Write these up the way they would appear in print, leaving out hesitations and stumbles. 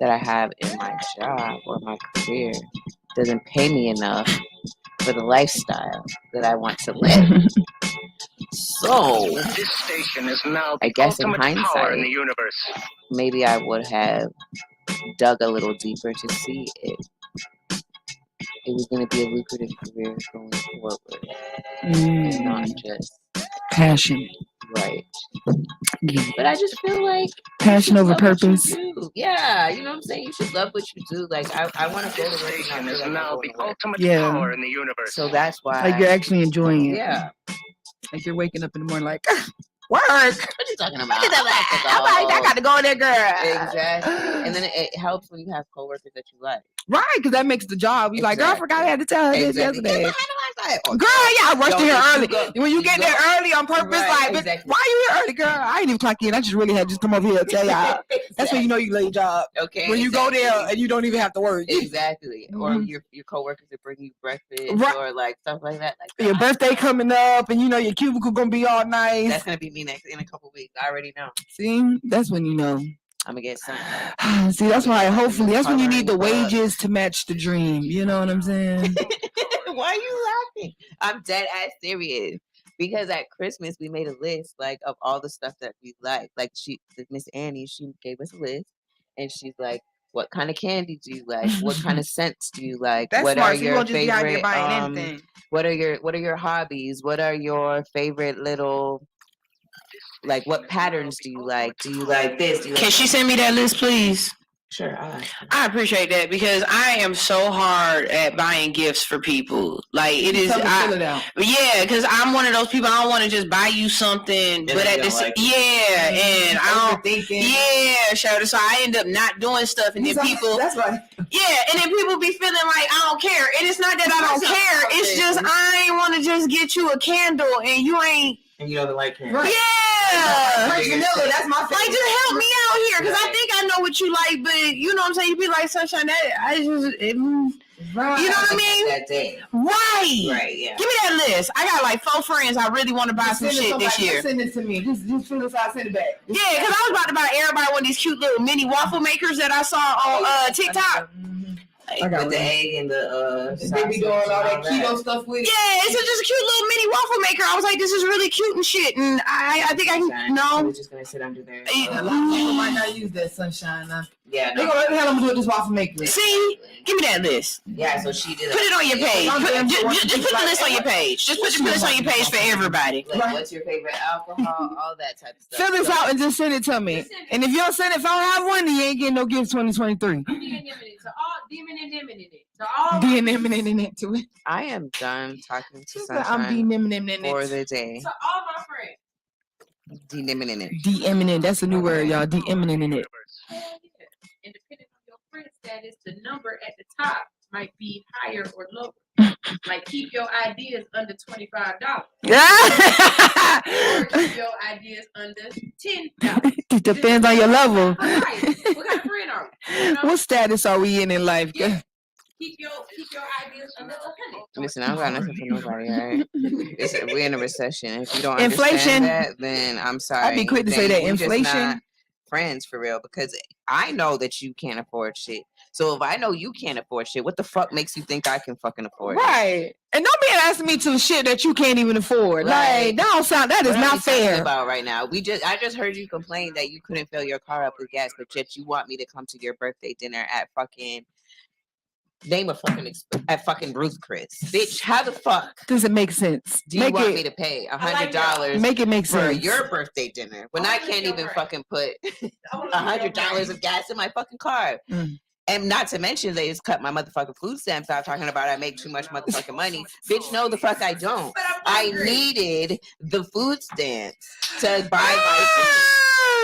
that I have in my job or my career doesn't pay me enough for the lifestyle that I want to live. So, this station is now I guess in hindsight, in the universe. Maybe I would have dug a little deeper to see if it was going to be a lucrative career going forward, and not just passion. Right. But I just feel like passion over purpose. Yeah, you know what I'm saying? You should love what you do. Like I want to go to work and I feel like now the ultimate power in the universe. So that's why like you're actually enjoying it. Yeah. Like you're waking up in the morning like work. What you talking about? I'm like, I got to go in there, girl. Exactly. And then it helps when you have coworkers that you like. Right, because that makes the job. You like, girl, I forgot I had to tell her this yesterday. Girl, yeah, I rushed in here early. When you get there early on purpose, right, like, exactly. Why are you here early, girl? I ain't even clock in. I just really had to just come over here and tell y'all. Exactly. That's when you know you lay job. Okay. When you go there and you don't even have to work. Exactly. Mm-hmm. Or your coworkers that bring you breakfast or like stuff like that. Like your birthday coming up and you know your cubicle gonna be all nice. That's gonna be me next in a couple weeks. I already know. See, that's when you know. I'm gonna get something. See, that's why hopefully that's when you need the wages to match the dream. You know what I'm saying? Why are you laughing? I'm dead ass serious. Because at Christmas we made a list like of all the stuff that we like. Like Miss Annie, she gave us a list and she's like, what kind of candy do you like? What kind of scents do you like? That's what smart. Are so your you favorite? Just be out buying anything. What are your hobbies? What are your favorite little like what patterns do you like? Do you like this? Can she send me that list, please? Sure. I appreciate that because I am so hard at buying gifts for people. Like it is, yeah, because I'm one of those people. I don't want to just buy you something, but at this, and I don't. Yeah, sure. So I end up not doing stuff, and then people. That's right. Yeah, and then people be feeling like I don't care, and it's not that I don't care. It's just I ain't want to just get you a candle, and you ain't. And you don't like candles. Yeah. French vanilla, that's my favorite. Like, just help me out here, because I think I know what you like, but you know what I'm saying? You be like, Sunshine, right. You know what I mean? That day. Right, yeah. Give me that list. I got like 4 friends I really want to buy some shit this year. Send it to me. Just fill this out, send it back. Yeah, because I was about to buy everybody one of these cute little mini waffle makers that I saw on TikTok. With the egg and the they be doing all that keto stuff with it. Yeah, it's just a cute little mini waffle maker. I was like, this is really cute and shit. And I think I can. No, I was just gonna sit under there. A lot of people might not use that Sunshine. Yeah, they gonna hell I'm gonna do this waffle maker. See, give me that list. Yeah, so she did. Put it on your page. Just put the list on your page. Just put the list on your page for everybody. Like, what's your favorite alcohol? All that type of stuff. Fill this out and just send it to me. And if you don't send it, if I don't have one, then you ain't getting no gifts 2023. DMing it to it. I am done talking to Sunshine. I'm DMing it for the day. To all my friends. DMing it. DMing it. That's a new word, y'all. DMing it. And depending on your friend status, the number at the top might be higher or lower. Like keep your ideas under $25. Or keep your ideas under $10. It depends on your level. Right. What kind of friend are we? You know? What status are we in life? Yeah. Keep your ideas under $100. Listen, I don't got nothing for nobody, all right? We're in a recession. If you don't understand that, then I'm sorry. I'd be quick to say that inflation. Just not friends for real, because I know that you can't afford shit. So if I know you can't afford shit, what the fuck makes you think I can fucking afford it? Right. And don't be asking me to shit that you can't even afford. Right. Like that is not fair. About right now, I just heard you complain that you couldn't fill your car up with gas, but yet you want me to come to your birthday dinner at fucking at fucking Ruth Chris. Bitch, how the fuck does it make sense? Do you want me to pay $100? Make it make sense for your birthday dinner when I can't even fucking put $100 of gas in my fucking car. And not to mention they just cut my motherfucking food stamps out talking about I make too much motherfucking money. Bitch, no the fuck I don't. I needed the food stamps to buy my food.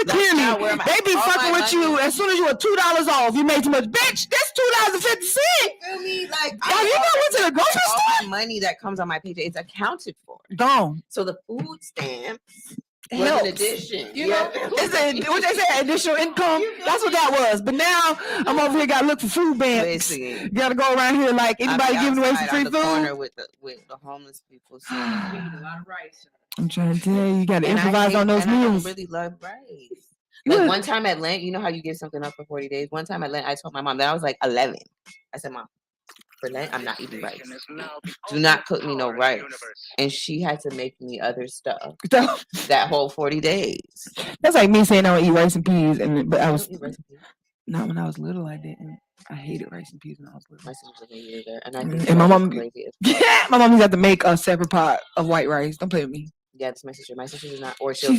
Clearly, they be fucking with you as soon as you are $2 off. You made too much, bitch. That's $2.50. Feel me? Like, you not went to the grocery store. All my money that comes on my paycheck is accounted for. Gone. So the food stamps was an addition. You know, it's what they say, additional income. That's what that was. But now I'm over here, got to look for food banks. Listen, got to go around here like anybody giving away some free food. Corner with the homeless people. So a lot of rice. I'm trying to tell you, you got to improvise on those meals. I don't really love rice. Like one time at Lent, you know how you give something up for 40 days? One time at Lent, I told my mom that I was like 11. I said, Mom, for Lent, I'm not eating rice. Do not cook me no rice. And she had to make me other stuff that whole 40 days. That's like me saying I would eat rice and peas, but I was eat rice and peas. Not when I was little. I didn't. I hated rice and peas when I was little. My sister didn't either, and I think my mom, crazy. My mom got to make a separate pot of white rice. Don't play with me. Yeah, it's my sister. My sister does not, or she'll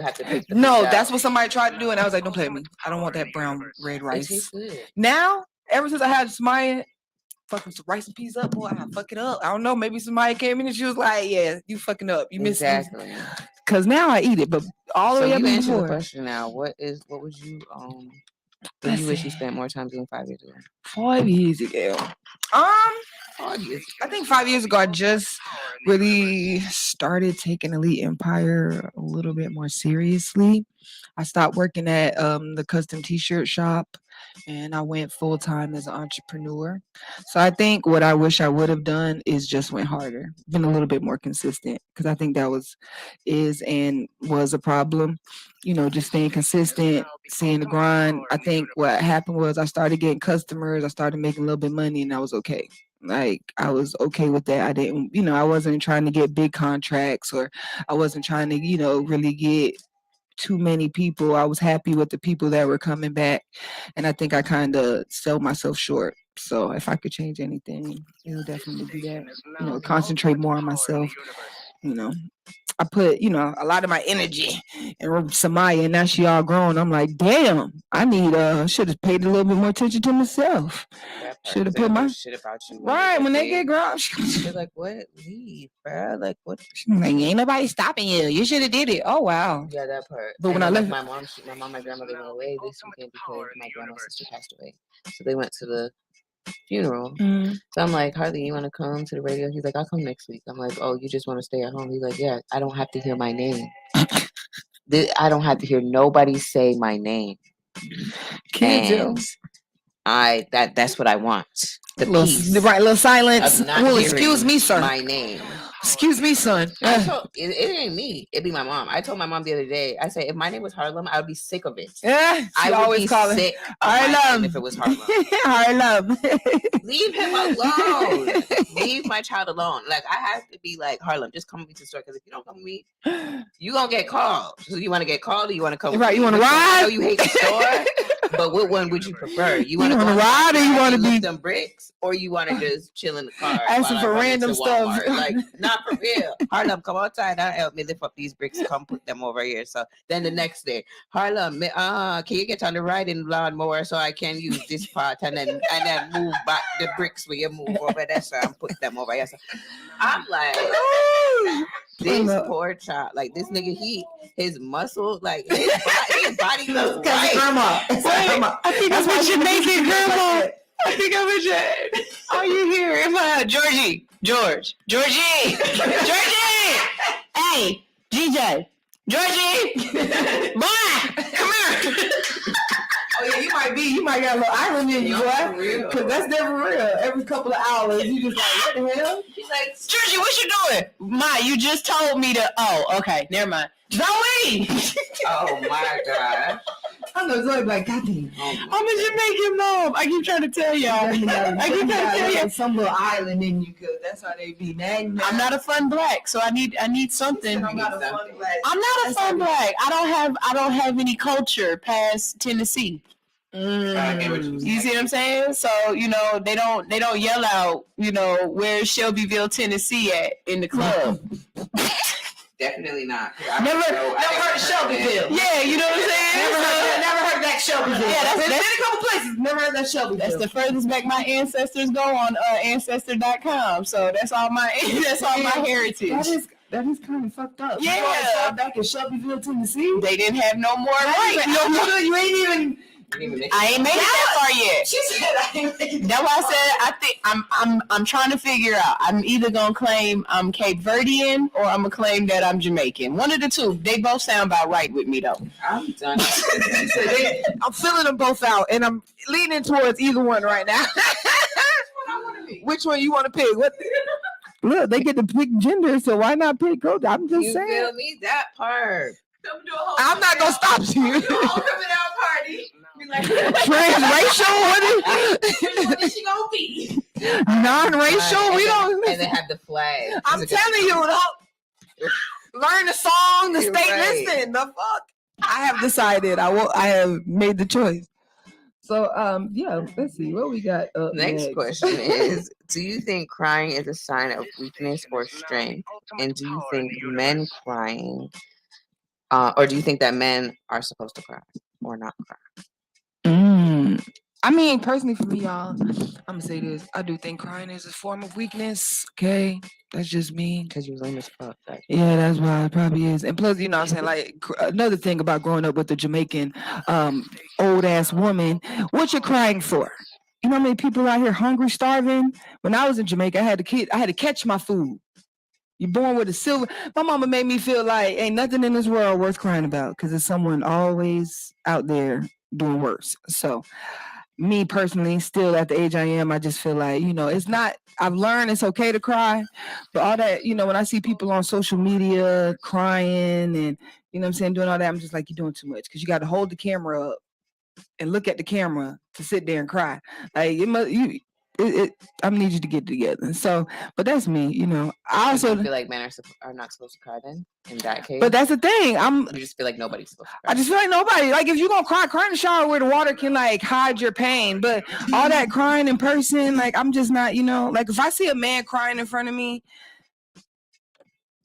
have to pick. No, that's what somebody tried to do, and I was like, "Don't play with me. I don't want that brown red rice." It tastes good. Now, ever since I had Samaya fucking some rice and peas up, boy, I fuck it up. I don't know. Maybe Samaya came in and she was like, "Yeah, you fucking up. You missed it." Because now I eat it, but all the way up answer before. The question now. What was you What you wish you spent more time doing 5 years ago? 5 years ago. 5 years ago. I think 5 years ago I just really started taking Elite Empire a little bit more seriously. I stopped working at the custom t-shirt shop and I went full-time as an entrepreneur. So I think what I wish I would have done is just went harder, been a little bit more consistent, because I think that was a problem. You know, just staying consistent, seeing the grind. I think what happened was I started getting customers, I started making a little bit of money, and I was okay. Like, I was okay with that. I didn't, I wasn't trying to get big contracts, or I wasn't trying to, really get too many people. I was happy with the people that were coming back, and I think I kind of sold myself short. So if I could change anything, it would definitely be that. Concentrate more on myself. I put, a lot of my energy in Samaya, and now she all grown. I'm like, damn, I should have paid a little bit more attention to myself. Should have put my shit about you. Right, when they get grown. She's like, what? Leave, bro. Like, what? Like, ain't nobody stopping you. You should have did it. Oh, wow. Yeah, that part. But when I left, my mom, my grandmother went away this weekend because my grandma's sister passed away. So they went to the funeral. So I'm like, Harley, you want to come to the radio? He's like, I'll come next week. I'm like, oh, you just want to stay at home? He's like, yeah, I don't have to hear my name. I don't have to hear nobody say my name. And that's what I want. The peace. The right little silence. Well, excuse me, sir. My name. Excuse me, son. It ain't me. It'd be my mom. I told my mom the other day, I said, if my name was Harlem, I would be sick of it. Yeah, I would always call it Harlem if it was Harlem. Harlem. Leave him alone. Leave my child alone. Like, I have to be like, Harlem, just come with me to the store, because if you don't come with me, you gonna get called. So you want to get called, or you want to come? Right, you want to ride? I know you hate the store. But what one would you prefer? You want to ride, or you want to be some bricks, or you want to just chill in the car? Asking for random stuff. Like, not for real. Harlem, come outside and help me lift up these bricks. Come put them over here. So then the next day, Harlem, can you get on the riding lawnmower so I can use this part and then move back the bricks where you move over there, so and put them over here. So I'm like, this poor child, like this nigga, his muscle, like his body looks right. Grandma. I think that's what you're making, Grandma. I think I'm a jet. Are you here? Georgie. Hey, GJ. Georgie. Boy, come here. Oh yeah, you might got a little island in you, boy. Because that's never real. Every couple of hours, you just like, what the hell? He's like, Georgie, what you doing? Ma, you just told me to. Oh, okay, never mind. Zoe. Oh my God. I know Zoe like, God damn. I'm a Jamaican mom. I keep trying to tell y'all. I keep trying to tell you. Some little island in you, because that's how they be. I'm not a fun black, so I need something. I'm not a fun black. I'm not a fun black. I don't have any culture past Tennessee. You see what I'm saying? So they don't yell out, where's Shelbyville, Tennessee at in the club. Definitely not. Never heard of Shelbyville. Yeah, you know what I'm saying? Never heard that Shelbyville. Yeah, that's been a couple places. Never heard that Shelbyville. That's the furthest back my ancestors go on Ancestor.com. So that's all my heritage. That is kind of fucked up. Yeah. Back in Shelbyville, Tennessee. They didn't have no more right. You ain't even. I ain't made it that far yet. She said I ain't made it. That's why I think I'm trying to figure out. I'm either gonna claim I'm Cape Verdean or I'm gonna claim that I'm Jamaican. One of the two. They both sound about right with me though. I'm done. I'm filling them both out, and I'm leaning towards either one right now. Which one you want to pick? What? Look, they get to pick gender, so why not pick? I'm just saying. You feel me? That part. I'm not gonna stop you. Coming out party. Be like, transracial. what is she gonna be? Non-racial. We don't. And they have the flag. I'm telling you, learn the song, the state. Right. Listen, the fuck. I have decided. I have made the choice. So, yeah. Let's see what we got. Next question is: do you think crying is a sign of weakness or strength? And do you think men crying, or do you think that men are supposed to cry or not cry? I mean, personally, for me, y'all, I'm gonna say this. I do think crying is a form of weakness. Okay, that's just me. Because you're lame as fuck. Yeah, that's why it probably is. And plus, you know what I'm saying? Like, another thing about growing up with a Jamaican old ass woman, what you crying for? You know how many people out here hungry, starving? When I was in Jamaica, I had to catch my food. You're born with a silver. My mama made me feel like ain't nothing in this world worth crying about because there's someone always out there doing worse. So, me personally, still at the age I am, I just feel like, you know, it's not, I've learned it's okay to cry, but all that, you know, when I see people on social media crying and, you know what I'm saying, doing all that, I'm just like, you're doing too much because you got to hold the camera up and look at the camera to sit there and cry. Like, I need you to get together. So, but that's me, you know. I also feel like men are not supposed to cry then, in that case. But that's the thing. You just feel like nobody's supposed to cry. I just feel like nobody. Like, if you're going to cry in the shower where the water can, like, hide your pain. But all that crying in person, like, I'm just not, you know. Like, if I see a man crying in front of me,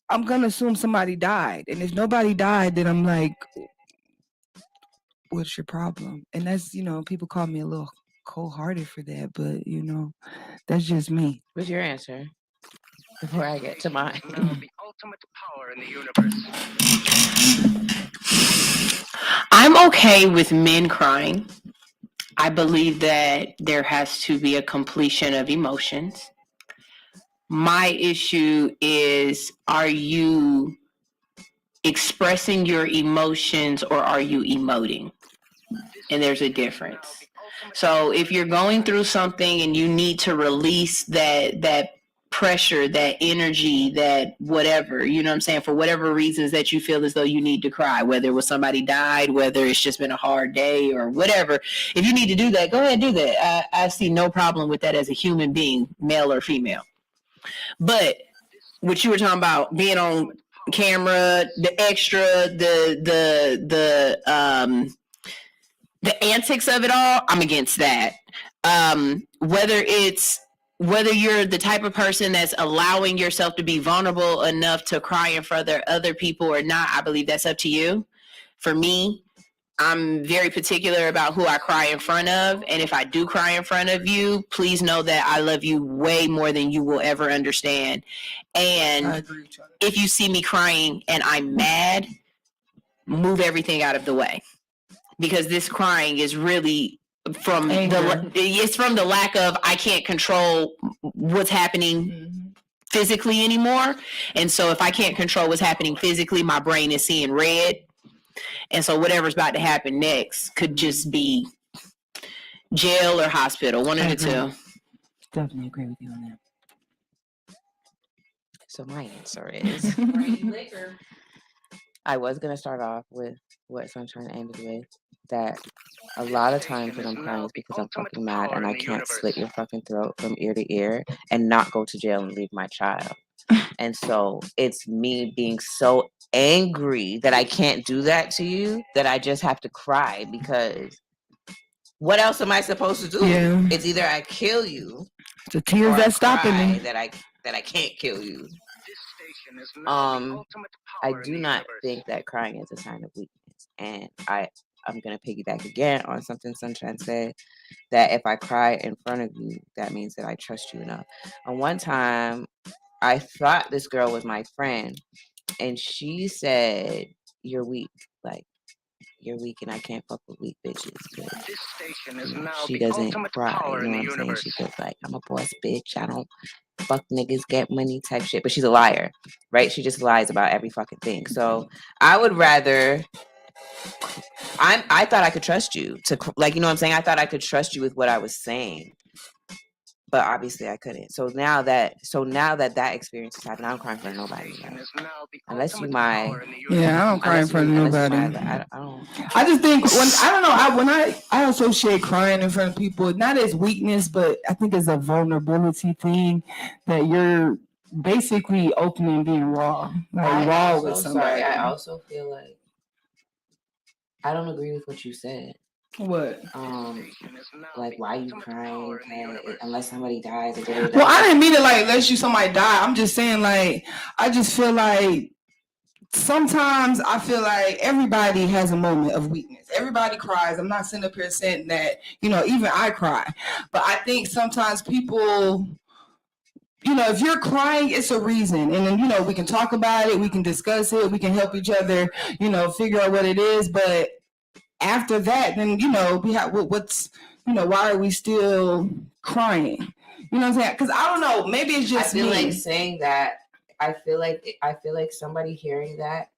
I'm going to assume somebody died. And if nobody died, then I'm like, what's your problem? And that's, you know, people call me a little cold-hearted for that, but you know, that's just me. What's your answer before I get to mine? The ultimate power in the universe. I'm okay with men crying. I believe that there has to be a completion of emotions. My issue is, are you expressing your emotions or are you emoting? And there's a difference. So if you're going through something and you need to release that pressure, that energy, that whatever, you know what I'm saying, for whatever reasons that you feel as though you need to cry, whether it was somebody died, whether it's just been a hard day or whatever, if you need to do that, go ahead and do that. I see no problem with that as a human being, male or female. But what you were talking about, being on camera, the extra, the antics of it all, I'm against that. Whether you're the type of person that's allowing yourself to be vulnerable enough to cry in front of other people or not, I believe that's up to you. For me, I'm very particular about who I cry in front of. And if I do cry in front of you, please know that I love you way more than you will ever understand. And if you see me crying and I'm mad, move everything out of the way. Because this crying is really from the lack of, I can't control what's happening physically anymore. And so if I can't control what's happening physically, my brain is seeing red. And so whatever's about to happen next could just be jail or hospital, one of the two. Definitely agree with you on that. So my answer is, I was going to start off with what Sunshine ended with, that a lot of times when I'm crying is because I'm fucking mad and I can't slit your fucking throat from ear to ear and not go to jail and leave my child. And so it's me being so angry that I can't do that to you that I just have to cry, because what else am I supposed to do? Yeah. It's either I kill you, the tears that's stopping me, that I can't kill you. I do not think that crying is a sign of weakness, and I'm gonna piggyback again on something Sunshine said, that if I cry in front of you, that means that I trust you enough. And one time, I thought this girl was my friend, and she said, "You're weak, like you're weak, and I can't fuck with weak bitches." This station is now she the doesn't ultimate cry, power you know in the what I'm saying? universe. She feels like, I'm a boss bitch, I don't fuck niggas, get money type shit. But she's a liar, right? She just lies about every fucking thing. So I would rather, I thought I could trust you to, like, you know what I'm saying? I thought I could trust you with what I was saying. but obviously I couldn't. So now that experience has happened, I don't cry in front of nobody. Unless you my I don't cry in front of nobody. I don't. I just think when I associate crying in front of people, not as weakness, but I think it's a vulnerability thing that you're basically opening and being raw, raw with somebody. Sorry, I also feel like I don't agree with what you said. What? Like, why are you crying? Unless somebody dies. Well, I didn't mean it like unless somebody die. I'm just saying like I just feel like sometimes I feel like everybody has a moment of weakness. Everybody cries. I'm not sitting up here saying that, even I cry. But I think sometimes people, if you're crying, it's a reason. And then, we can talk about it. We can discuss it. We can help each other, figure out what it is. But after that, then, we have why are we still crying? You know what I'm saying? Because I don't know. Maybe it's just I feel me. like saying that. I feel like somebody hearing that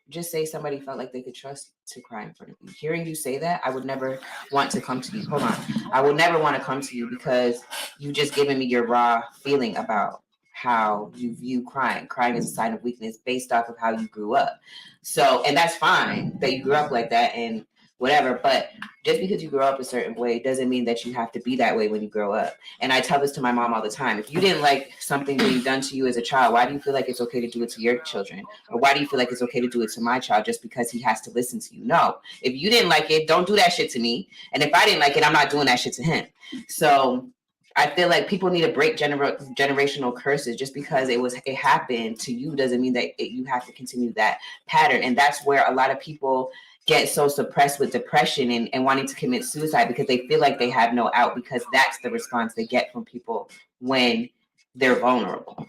just say somebody felt like they could trust to cry in front of you. Hearing you say that, I would never want to come to you. Hold on. I would never want to come to you because you just given me your raw feeling about how you view crying. Crying is a sign of weakness based off of how you grew up. So, and that's fine that you grew up like that and whatever, but just because you grow up a certain way doesn't mean that you have to be that way when you grow up. And I tell this to my mom all the time. If you didn't like something being done to you as a child, why do you feel like it's okay to do it to your children? Or why do you feel like it's okay to do it to my child just because he has to listen to you? No. If you didn't like it, don't do that shit to me. And if I didn't like it, I'm not doing that shit to him. So I feel like people need to break generational curses. Just because it happened to you doesn't mean that you have to continue that pattern. And that's where a lot of people get so suppressed with depression and wanting to commit suicide because they feel like they have no out, because that's the response they get from people when they're vulnerable.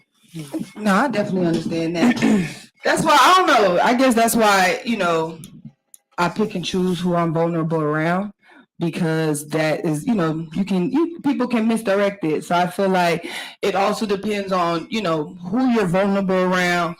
No, I definitely understand that. That's why, I don't know. I guess that's why, I pick and choose who I'm vulnerable around, because that is, people can misdirect it. So I feel like it also depends on, who you're vulnerable around,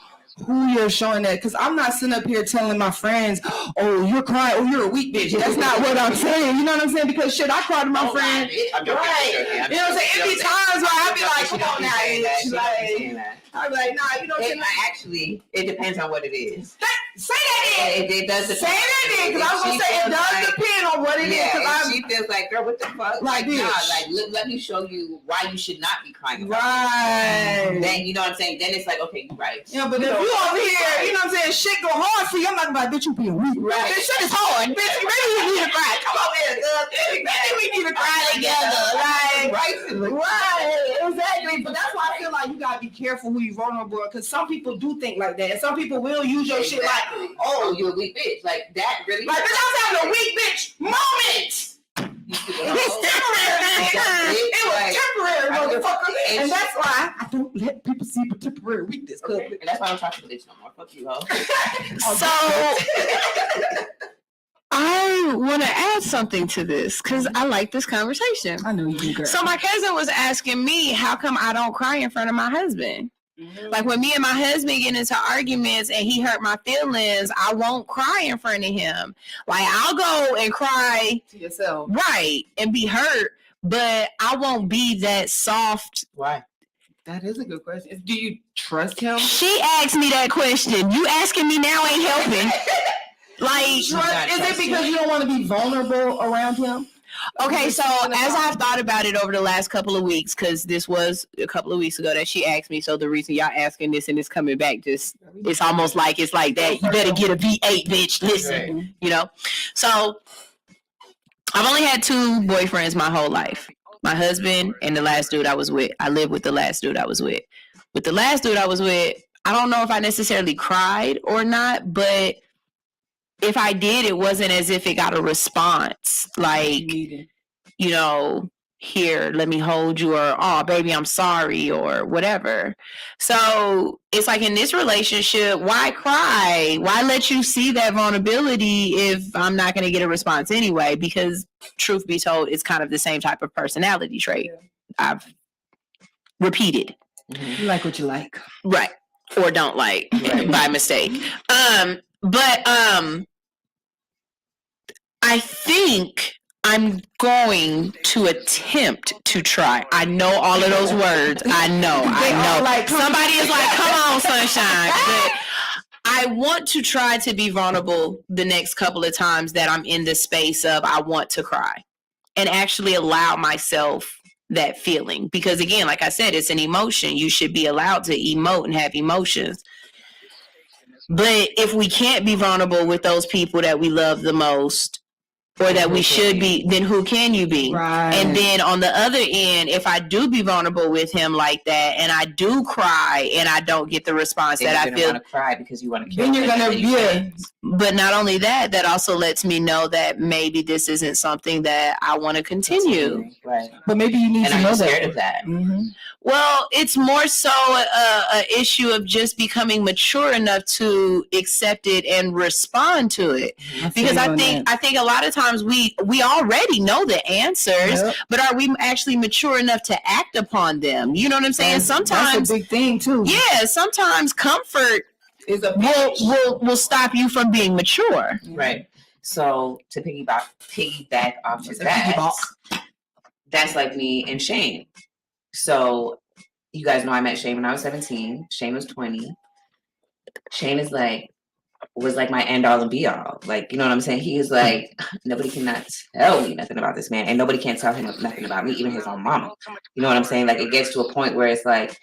who you're showing that. Because I'm not sitting up here telling my friends, oh, you're crying, oh, you're a weak bitch. That's not what I'm saying. You know what I'm saying? Because shit, I cry to my friends. Right. You know what I'm saying? It be times where I be like, come on now, bitch. Like, I'm like, nah, you know what I'm saying? Actually, it depends on what it is. Say that then. It does depend. Say that then, because I was going to say it does depend on what it is. She feels like, girl, what the fuck? Like, nah, like, let me show you why you should not be crying about right. Then, you know what I'm saying? Then it's like, okay, you're right. Yeah, but if you over here, you know what I'm saying, shit go hard for you, I'm not about, bitch, you being weak. Right. This shit is hard. Bitch, maybe we need to cry. Come over here, girl. Maybe we need to cry together. Like, right, exactly. But that's why I feel like you got to be careful who you vulnerable, because some people do think like that. And some people will use your shit like, oh, you're a weak bitch. Like, that really? Like, bitch, I was having a weak bitch moment. It was temporary, motherfucker. And that's why I don't let people see the temporary weakness. Okay. And that's why I don't talk to bitch no more. Fuck you, ho. So I want to add something to this because I like this conversation. I know you do, girl. So my cousin was asking me, how come I don't cry in front of my husband? Mm-hmm. Like when me and my husband get into arguments and he hurt my feelings, I won't cry in front of him. Like I'll go and cry to yourself, right, and be hurt, but I won't be that soft. Why? That is a good question. Do you trust him? She asked me that question. You asking me now ain't helping. Like, is it because you don't want to be vulnerable around him? Okay, so as I've thought about it over the last couple of weeks, because this was a couple of weeks ago that she asked me, so the reason y'all asking this and it's coming back, just it's almost like it's like that. You better get a V8, bitch. Listen, you know. So I've only had 2 boyfriends my whole life. My husband and the last dude I was with. I lived with the last dude I was with. With the last dude I was with, I don't know if I necessarily cried or not, but if I did, it wasn't as if it got a response. Like, you know, here, let me hold you, or, oh, baby, I'm sorry, or whatever. So it's like in this relationship, why cry? Why let you see that vulnerability if I'm not going to get a response anyway? Because truth be told, it's kind of the same type of personality trait I've repeated. You like what you like. Right. Or don't like by mistake. But I think I'm going to attempt to try. I know all of those words. I know. Like, somebody is like, come on, sunshine. But I want to try to be vulnerable the next couple of times that I'm in the space of I want to cry and actually allow myself that feeling. Because again, like I said, it's an emotion. You should be allowed to emote and have emotions. But if we can't be vulnerable with those people that we love the most, or that we should be, then who can you be? Right. And then on the other end, if I do be vulnerable with him like that, and I do cry, and I don't get the response then that I feel, want to cry because you want to kill. Then you're gonna But not only that, that also lets me know that maybe this isn't something that I want to continue. Right. But maybe you need to know that. Scared of that. Mm-hmm. Well, it's more so a issue of just becoming mature enough to accept it and respond to it. Because I think a lot of times we already know the answers, but are we actually mature enough to act upon them? You know what I'm saying? Sometimes that's a big thing too. Yeah, sometimes comfort will stop you from being mature. Right. So to piggyback off of that, that's like me and Shane. So you guys know I met Shane when I was 17. Shane was 20. Shane was like my end all and be all. Like, you know what I'm saying? He is like, nobody cannot tell me nothing about this man, and nobody can tell him nothing about me, even his own mama. You know what I'm saying? Like, it gets to a point where it's like,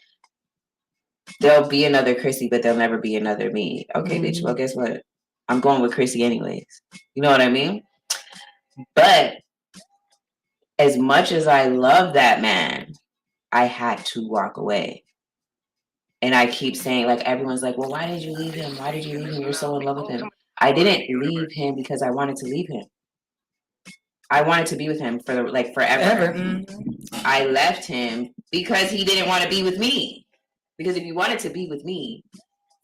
there'll be another Chrissy, but there'll never be another me. Okay, bitch, well, guess what? I'm going with Chrissy anyways. You know what I mean? But as much as I love that man, I had to walk away. And I keep saying, like, everyone's like, well, why did you leave him? Why did you leave him? You're so in love with him. I didn't leave him because I wanted to leave him. I wanted to be with him for forever. Mm-hmm. I left him because he didn't want to be with me. Because if you wanted to be with me,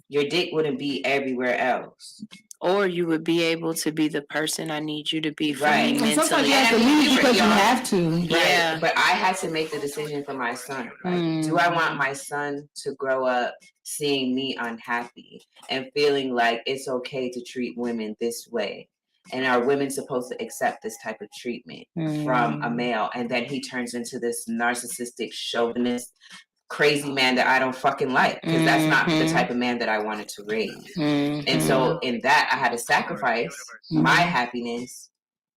your dick wouldn't be everywhere else. Or you would be able to be the person I need you to be for right. me mentally. Sometimes you have to leave because you have to. Right? Yeah. But I had to make the decision for my son. Right? Do I want my son to grow up seeing me unhappy and feeling like it's okay to treat women this way? And are women supposed to accept this type of treatment from a male? And then he turns into this narcissistic chauvinist crazy man that I don't fucking like, because that's not the type of man that I wanted to raise. And so in that, I had to sacrifice my happiness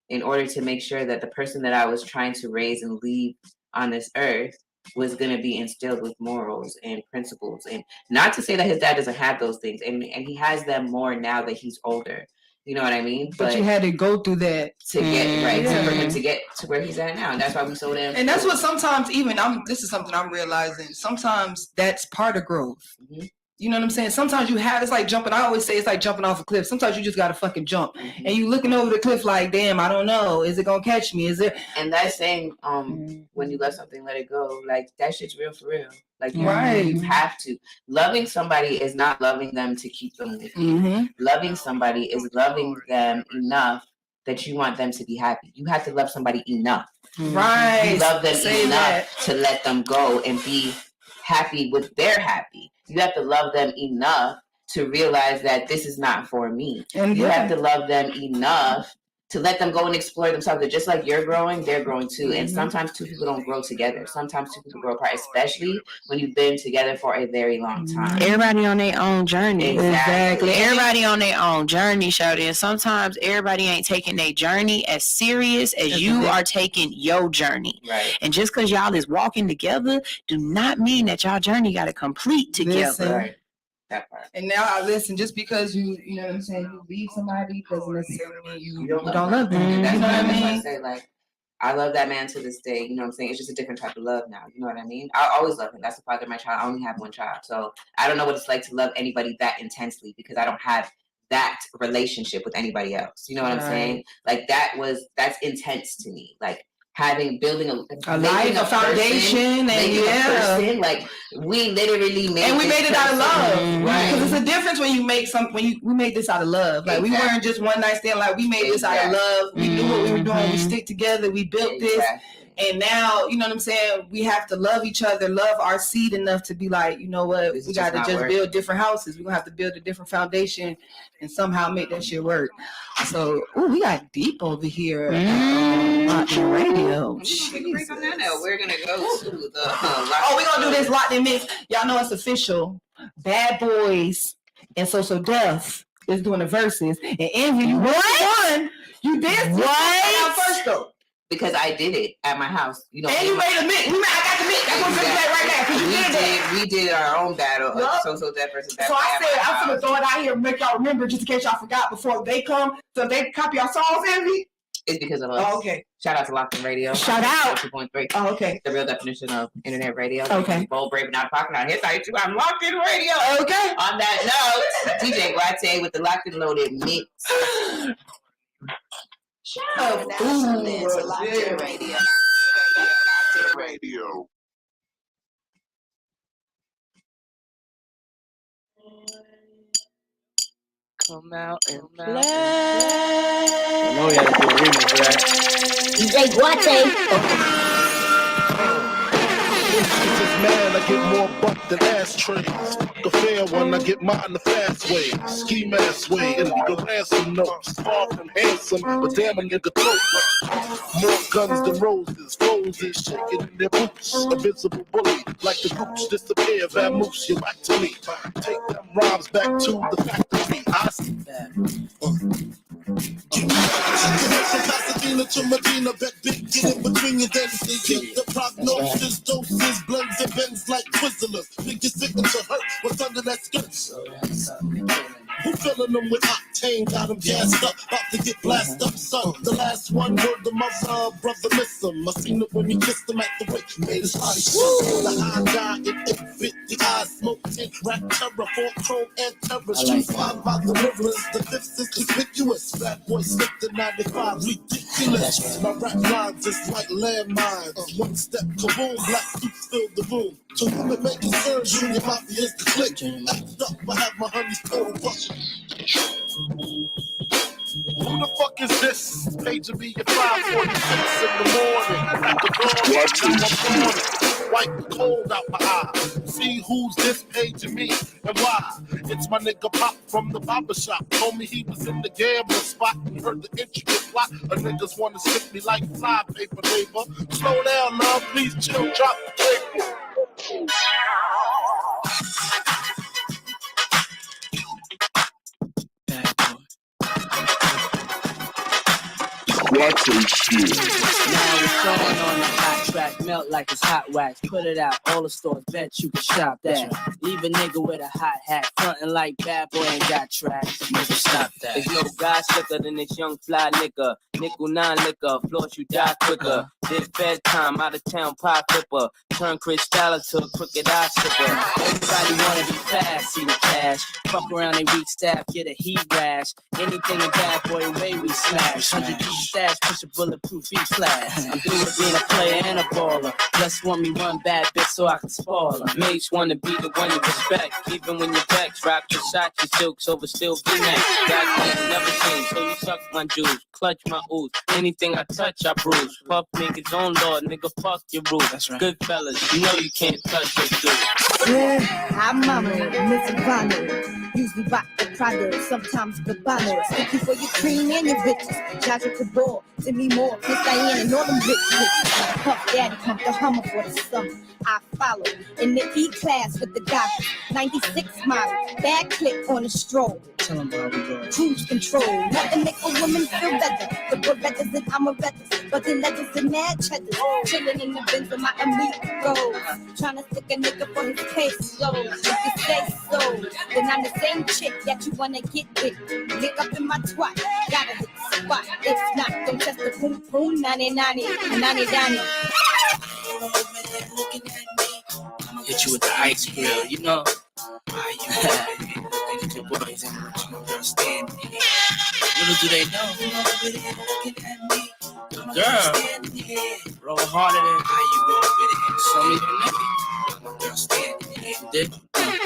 in order to make sure that the person that I was trying to raise and leave on this earth was going to be instilled with morals and principles. And not to say that his dad doesn't have those things, and he has them more now that he's older. You know what I mean? But you had to go through that to get for him to get to where he's at now, and that's why we so damn. And that's what sometimes this is something I'm realizing. Sometimes that's part of growth. Mm-hmm. You know what I'm saying? Sometimes it's like jumping. I always say it's like jumping off a cliff. Sometimes you just gotta fucking jump, and you looking over the cliff like, damn, I don't know. Is it gonna catch me? Is it? And that saying, when you love something, let it go. Like, that shit's real for real. Like, you have to. Loving somebody is not loving them to keep them with you. Mm-hmm. Loving somebody is loving them enough that you want them to be happy. You have to love somebody enough. Right. You love them enough to let them go and be happy with their happy. You have to love them enough to realize that this is not for me. And you have to love them enough to let them go and explore themselves. That just like you're growing, they're growing too. And sometimes two people don't grow together. Sometimes two people grow apart, especially when you've been together for a very long time. Everybody on their own journey. Exactly. Everybody on their own journey, Shawty. And sometimes everybody ain't taking their journey as serious as you are taking your journey. Right. And just because y'all is walking together do not mean that y'all journey got to complete together. Right. That part. And now I listen, just because you know what I'm saying, you leave somebody doesn't necessarily mean you don't love them. Mm-hmm. That's you know what I mean? I say, like, I love that man to this day. You know what I'm saying? It's just a different type of love now. You know what I mean? I always love him. That's the father of my child. I only have one child. So I don't know what it's like to love anybody that intensely, because I don't have that relationship with anybody else. You know what I'm saying? Like, that's intense to me. Like, building a life, a foundation, person, like, we literally made, and we made it out of love, right? Because it's a difference when you make something. We made this out of love. Like, we weren't just one night stand. Like, we made this out of love. We knew what we were doing. We stick together. We built this, And now, you know what I'm saying? We have to love each other, love our seed enough to be like, you know what? We got to just build different houses. We're going to have to build a different foundation and somehow make that shit work. So, we got deep over here on Locd N Radio. We're going to go to the... we're going to do this Locd N Mix. Y'all know it's official. Bad Boys and So Duff is doing the verses. And Envy, you won. You did what? First though. Because I did it at my house. You know, and you made a mix. I got the mix. That's what we're right now. Because you did that. We did our own battle. Yep. So Deaf versus Deaf. So I said, I'm going to throw it out here and make y'all remember just in case y'all forgot before they come. So they copy our songs, Envy? It's because of us. Oh, okay. Shout out to Locd N Radio. Shout out. 2.3. Oh, okay. The real definition of internet radio. Okay. Bold, brave, and not talking on his side too. I'm Locd N Radio. Okay. On that note, DJ Guate with the Locked and Loaded mix. Shout out to Locd N Radio. Locd N Radio. Come out and play. I know we had to do a remix for that. DJ Guate. This man, I get more buck than ashtrays. The fair one, I get mine the fast way. Ski mask way, and the ransom notes. Far from handsome, but damn a nigga throat. More guns than roses, roses shaking in their boots. A visible bully, like the gooch disappear. Vamoose, you back to me. Take them rhymes back to the factory. I see that. From Pasadena to Medina, bet big, get in between you, then get the prognosis, doses, blends and bends like Twizzlers. Think your signature hurt, what's under that skirt? Who filling them with octane, got them gassed up, about to get blasted up, son. The last one word the mother, brother miss him. I seen it when we kissed him at the wake, made his body shake. The high guy in 850 eyes, smoke, tint, rap, terror, for chrome and terror. Street five by the rivers, the fifth is conspicuous. Bad boy slipped in 95, ridiculous. My rap lines is like landmines. One step, kaboom, black suits fill the room. So you been making surge, Junior Mafia is the click. Act up, I have my honeys told up. Who the fuck is this? Paging me at 5:46 in the morning. At the dawn, I'm morning. Wipe the cold out my eye. See who's this paging me and why. It's my nigga Pop from the barber shop. Told me he was in the gambling spot and heard the intricate plot. A niggas wanna stick me like fly paper, neighbor. Slow down, love, please chill, drop the table. Watch that shit. Now it's going on the hot track, melt like it's hot wax. Put it out, all the stores, bet you can shop that. Leave a nigga with a hot hat, frontin' like bad boy ain't got tracks. Nigga, stop that. There's no guy slicker than this young fly nigga. Nickel 9 liquor, floss you die quicker. Did bedtime, out of town pie flipper. Turn Chris Styler to a crooked eye slipper. Everybody wanna be fast, see the cash. Fuck around and reach staff, get a heat rash. Anything a bad boy way we smash. 100 deep stash, push a bulletproof E-class. I'm through with being a player and a baller. Just want me one bad bitch so I can spoil her. Mates wanna be the one you respect. Even when your backs rock your shot, your silks over still V-neck. That never change, so you suck my juice. Clutch my ooze. Anything I touch, I bruise. Puff niggas on Lord, nigga, fuck your rules. That's right. Good fellas, you know you can't touch your dude. Yeah, I'm mama, Miss Ivana. Usually rock the Prada, sometimes Gabbana. Thank you for your cream and your bitches. Jaja Cabor, send me more. Miss Diana and all them bitches. Puff Daddy, pump the Hummer for the summer. I follow in the E-class with the doctor. 96 model, bad clip on a stroll. Tell them how we doing. Cruise control, nothing make a woman feel better. The Berettas and Amarettas, but the legends and mad cheddars. Chilling in the Benz with my amigos. Trying to stick a nigga for his peso. If you say so, then I'm the same chick that you wanna get with. Lick up in my twat, gotta hit the spot. If not, don't test the boom boom, 90. Hit you with the ice grill, you know. Why you look at your boys and your girl standing here. Little do they know, the girl roll harder than how you over there. Show me your nigga. Girl standing here.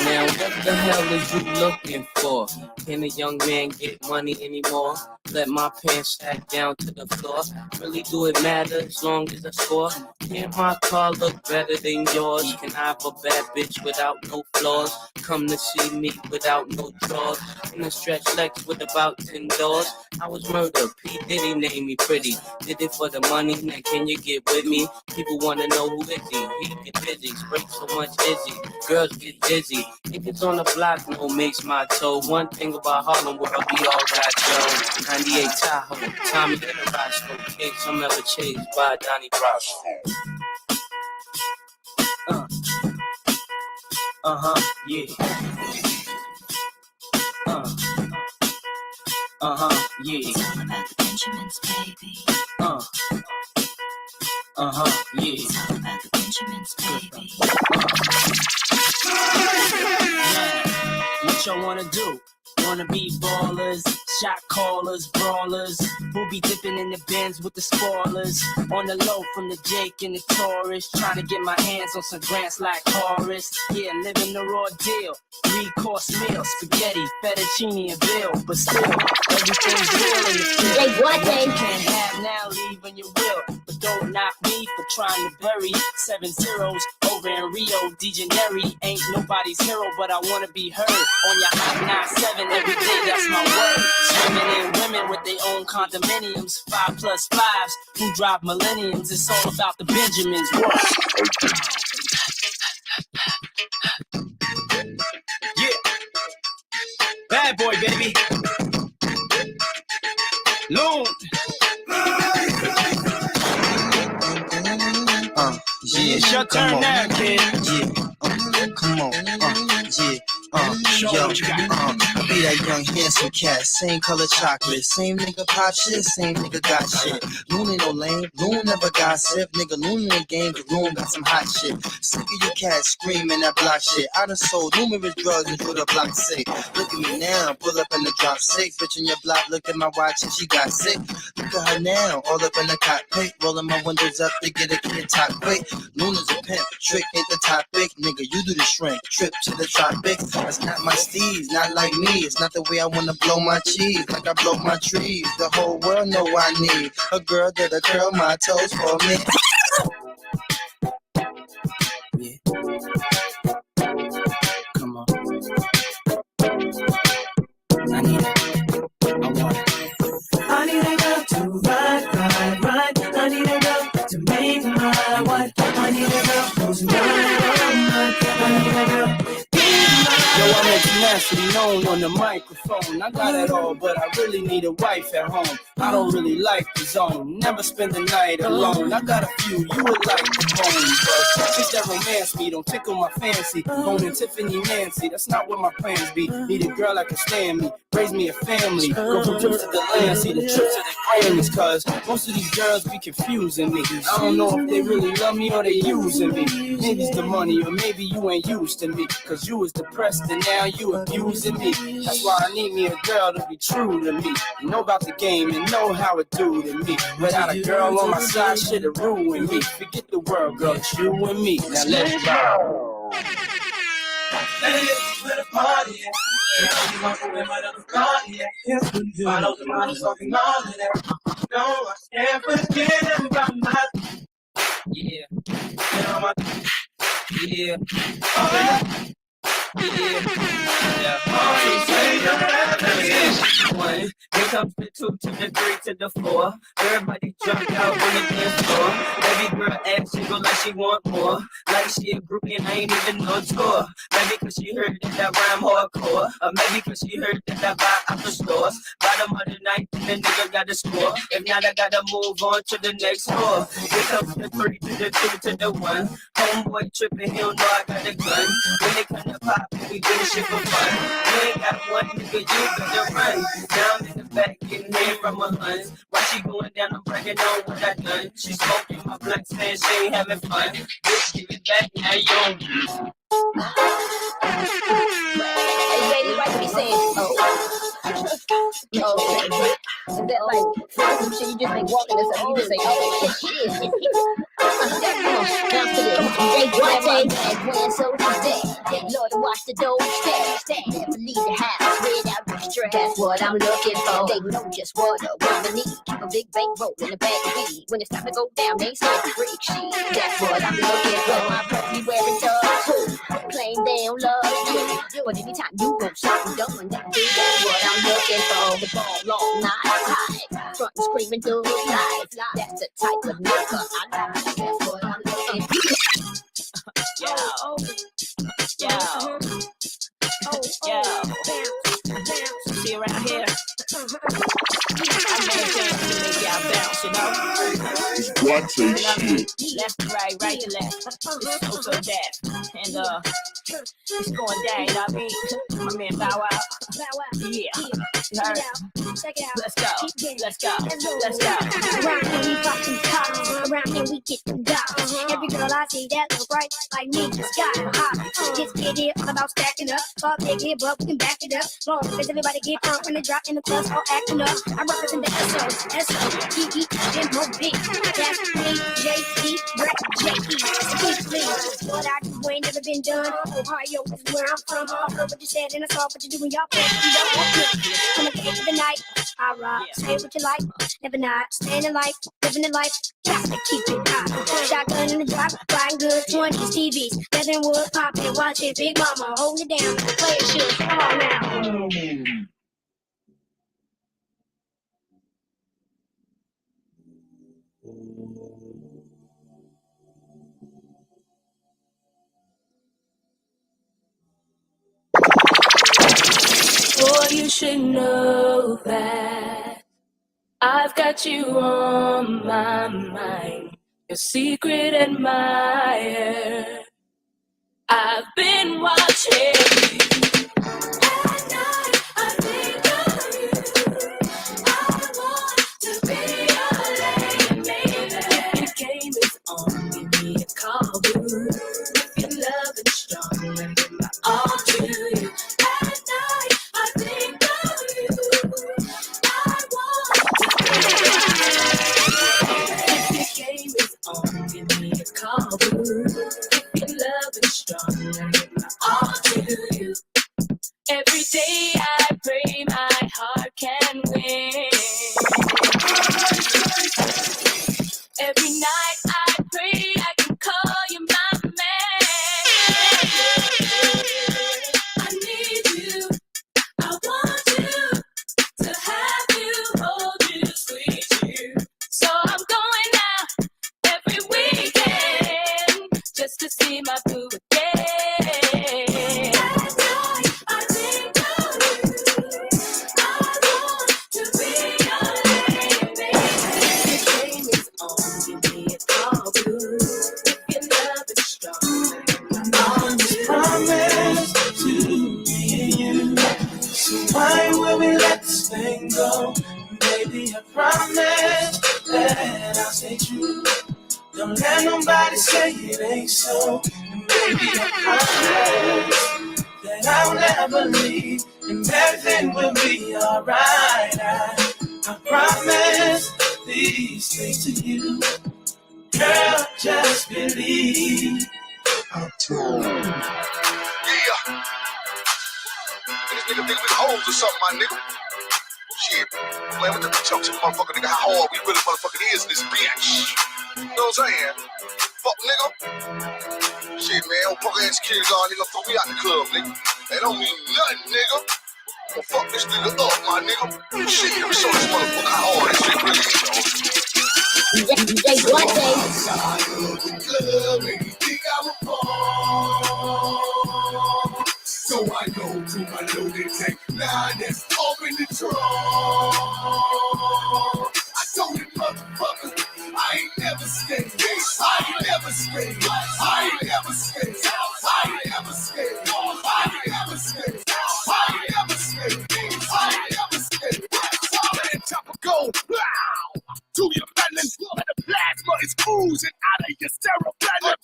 Now the hell is you looking for? Can a young man get money anymore? Let my pants sack down to the floor. Really do it matter as long as I score? Can my car look better than yours? Can I have a bad bitch without no flaws? Come to see me without no drawers. In a stretch Lex with about 10 doors. I was murdered, P. Diddy named me pretty. Did it for the money, now can you get with me? People wanna know who is he? He get busy, spray so much izzy. Girls get dizzy. Niggas on the block, no makes my toe. One thing about Harlem World, we all got Joe. 98 Tahoe, Tommy in the Roscoe. Cakes I'm ever chased by Donnie Brasco. Yeah. Yeah. It's all about the Benjamins, baby. Yeah. It's all about the Benjamins, baby. What y'all wanna do? Wanna be ballers, shot callers, brawlers, who be dipping in the bins with the spoilers. On the low from the Jake and the Taurus, trying to get my hands on some grants like Horace. Yeah, living the raw deal. 3-course meal, spaghetti, fettuccine, and bill. But still, everything's real in the field. What you can't have now, leave when you will. But don't knock me for trying to bury 7 zeros over in Rio de Janeiro. Ain't nobody's hero, but I wanna be heard on your hot 9-7 every day. That's my word. Swimming in women with their own condominiums, 5+5s who drive millenniums. It's all about the Benjamins. Yeah, bad boy, baby. Loon. Yeah, it's your turn now, kid. Yeah, come on, yeah. Yo, I be that young handsome cat, same color chocolate, same nigga pop shit, same nigga got shit. Loon ain't no lame, Loon never gossip, nigga Loon in the game, cause Loon got some hot shit. Sick of you cats screaming that block shit. I done sold numerous drugs and put a block sick. Look at me now, pull up in the drop 6, bitch in your block, look at my watch and she got sick. Look at her now, all up in the cockpit, rolling my windows up to get a kid top quick. Loon is a pimp, trick ain't the topic, nigga you do the shrink, trip to the tropics. That's not my steez, not like me. It's not the way I wanna blow my cheese, like I blow my trees. The whole world know I need a girl that'll curl my toes for me. Yeah. Come on. I need it. I want it. I need a girl to ride. I need a girl to make my wife. I need a girl who's mine. I need a girl. Yo, I'm at tenacity, known on the microphone. I got it all, but I really need a wife at home. I don't really like the zone, never spend the night alone. I got a few you would like to phone, but it's that romance me, don't tickle my fancy. Boning Tiffany Nancy, that's not what my plans be. Need a girl that can stand me, raise me a family. Go from trips to the land, see the trips to the Grammys, cause most of these girls be confusing me. I don't know if they really love me or they using me. Maybe it's the money, or maybe you ain't used to me, cause you was depressed and now you abusing me. That's why I need me a girl to be true to me. You know about the game and know how it do to me. Without a girl on my side, shit'll ruin me. Forget the world, girl, it's you and me. Now let's go. Ladies, where the party at? Yeah, you want to win my other party at? Yes, we do. Follow the money, talking all of that. No, I can't forget about my. Yeah. Yeah, my. Yeah. One, here comes the 2 to the 3 to the 4. Everybody jumped out on the dance floor. Baby girl ass, she go like she want more. Like she a groupie and I ain't even know score. Maybe cause she heard that I rhyme hardcore. Or maybe cause she heard that I buy out the stores. Bottom of the night, and the nigga got to score. If not, I gotta move on to the next score. Here comes the 3 to the 2 to the 1. Homeboy tripping, he don't know I got a gun. When they come to pop, we do this shit for fun. You ain't got one nigga, you better run. Down in the back, getting head from her lungs. While she going down, I'm bragging on what I done. She smoking my blunt, saying she ain't having fun. Bitch, give it back, now you don't get it. Hey, baby, why you be saying, oh, is that like, some shit you just be walking and something, you just say, oh, shit. Come on, down to this. Hey, what day? And when so today, Lord, to watch the dough stack. Never leave the house without the stress. That's what I'm looking for. They know just what a woman needs. Keep a big bank roll in the bag of weed. When it's time to go down, they start to freak shit. That's what I'm looking for. My bros be wearing dogs too. Claim they don't love you. But anytime you gon' something done, that's what I'm looking for. The ball long, not high. Front screaming through life. That's the type of nigga I like. That's what I'm looking for. See around here. I made things to make y'all bounce, you know? Watch that shit. Left to right, right to left. It's so that. And it's going down, you know what I mean? My man Bow Wow. Yeah. You heard? Check it out. Let's go. Around here we pop some cars. Around here we get them dollars. Every girl I see that look right like me just got a hobby. Just get it all about stacking up. Fall big here, but we can back it up. Long because everybody get drunk when they drop in the clubs all acting up. I represent the S.O.E.E. M.O.B. That's me, J.C. Brett, J.E. Please, what I do ain't never been done. Ohio is where I'm from. I heard what you said and I saw what you do in y'all place. You don't want me. Come at the end of the night. I rock, say what you like. Never not, staying in life, living the life. Got to keep it hot. Shotgun in the drop, riding good 20s, TVs. Leather and wood, pop it, watch it. Big mama, hold it down. Play it, shoot. Come on now. Boy, you should know that I've got you on my mind, your secret admirer. I've been watching you. At night, I think of you. I want to be your lady, baby. If your game is on, give me a call, boo. If your love is strong, I give my all to you. At night, I think of you. I want to be your lady. If your game is on, give me a call, boo. If your love is strong, I give my all to you. Every day I pray my heart can win. Every night I pray I can call you my man. I need you, I want you, to have you, hold you, squeeze you. So I'm going out every weekend just to see my boo again. I think of you. I want to be your lady. If your game is on, give me a call, boo. If your love is strong, I just promise to be you. So why will we let this thing go? Baby, I promise that I'll stay true. Don't let nobody say it ain't so. And baby, I promise that I'll never leave, and everything will be alright. I promise these things to you. Girl, just believe. I'm told. Yeah. This nigga think we hoes or something, my nigga. Shit. Man, what the chunks of motherfucker nigga, how hard we really motherfucking is in this bitch. You know what I'm saying? Fuck nigga. Shit, man, old punk ass kids all nigga throw me out the club, nigga. That don't mean nothing, nigga. Well, fuck this nigga up, my nigga. Shit, let me show this motherfucker how hard this shit really is, DJ what day? So I go to my loaded tank, now that's up in the trunk. I told him, motherfucker, I ain't never scared. I ain't never scared. I ain't never scared. I ain't never scared. I ain't never scared. I ain't never scared. I ain't never scared. Let it top of gold. Wow. To your melon, and the plasma is oozing out of your cerebellum.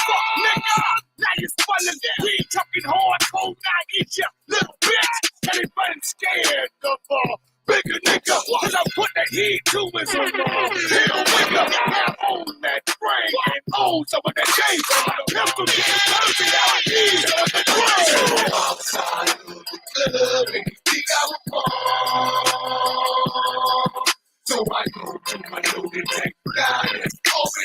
Fuck nigga, now you're swelling. We ain't talking hardcore, now it's your little bitch. Everybody scared of bigger nigga, cause I put the heat to his hill nigga. Now own that brain and own some of that game. Pistol get thirsty out here. I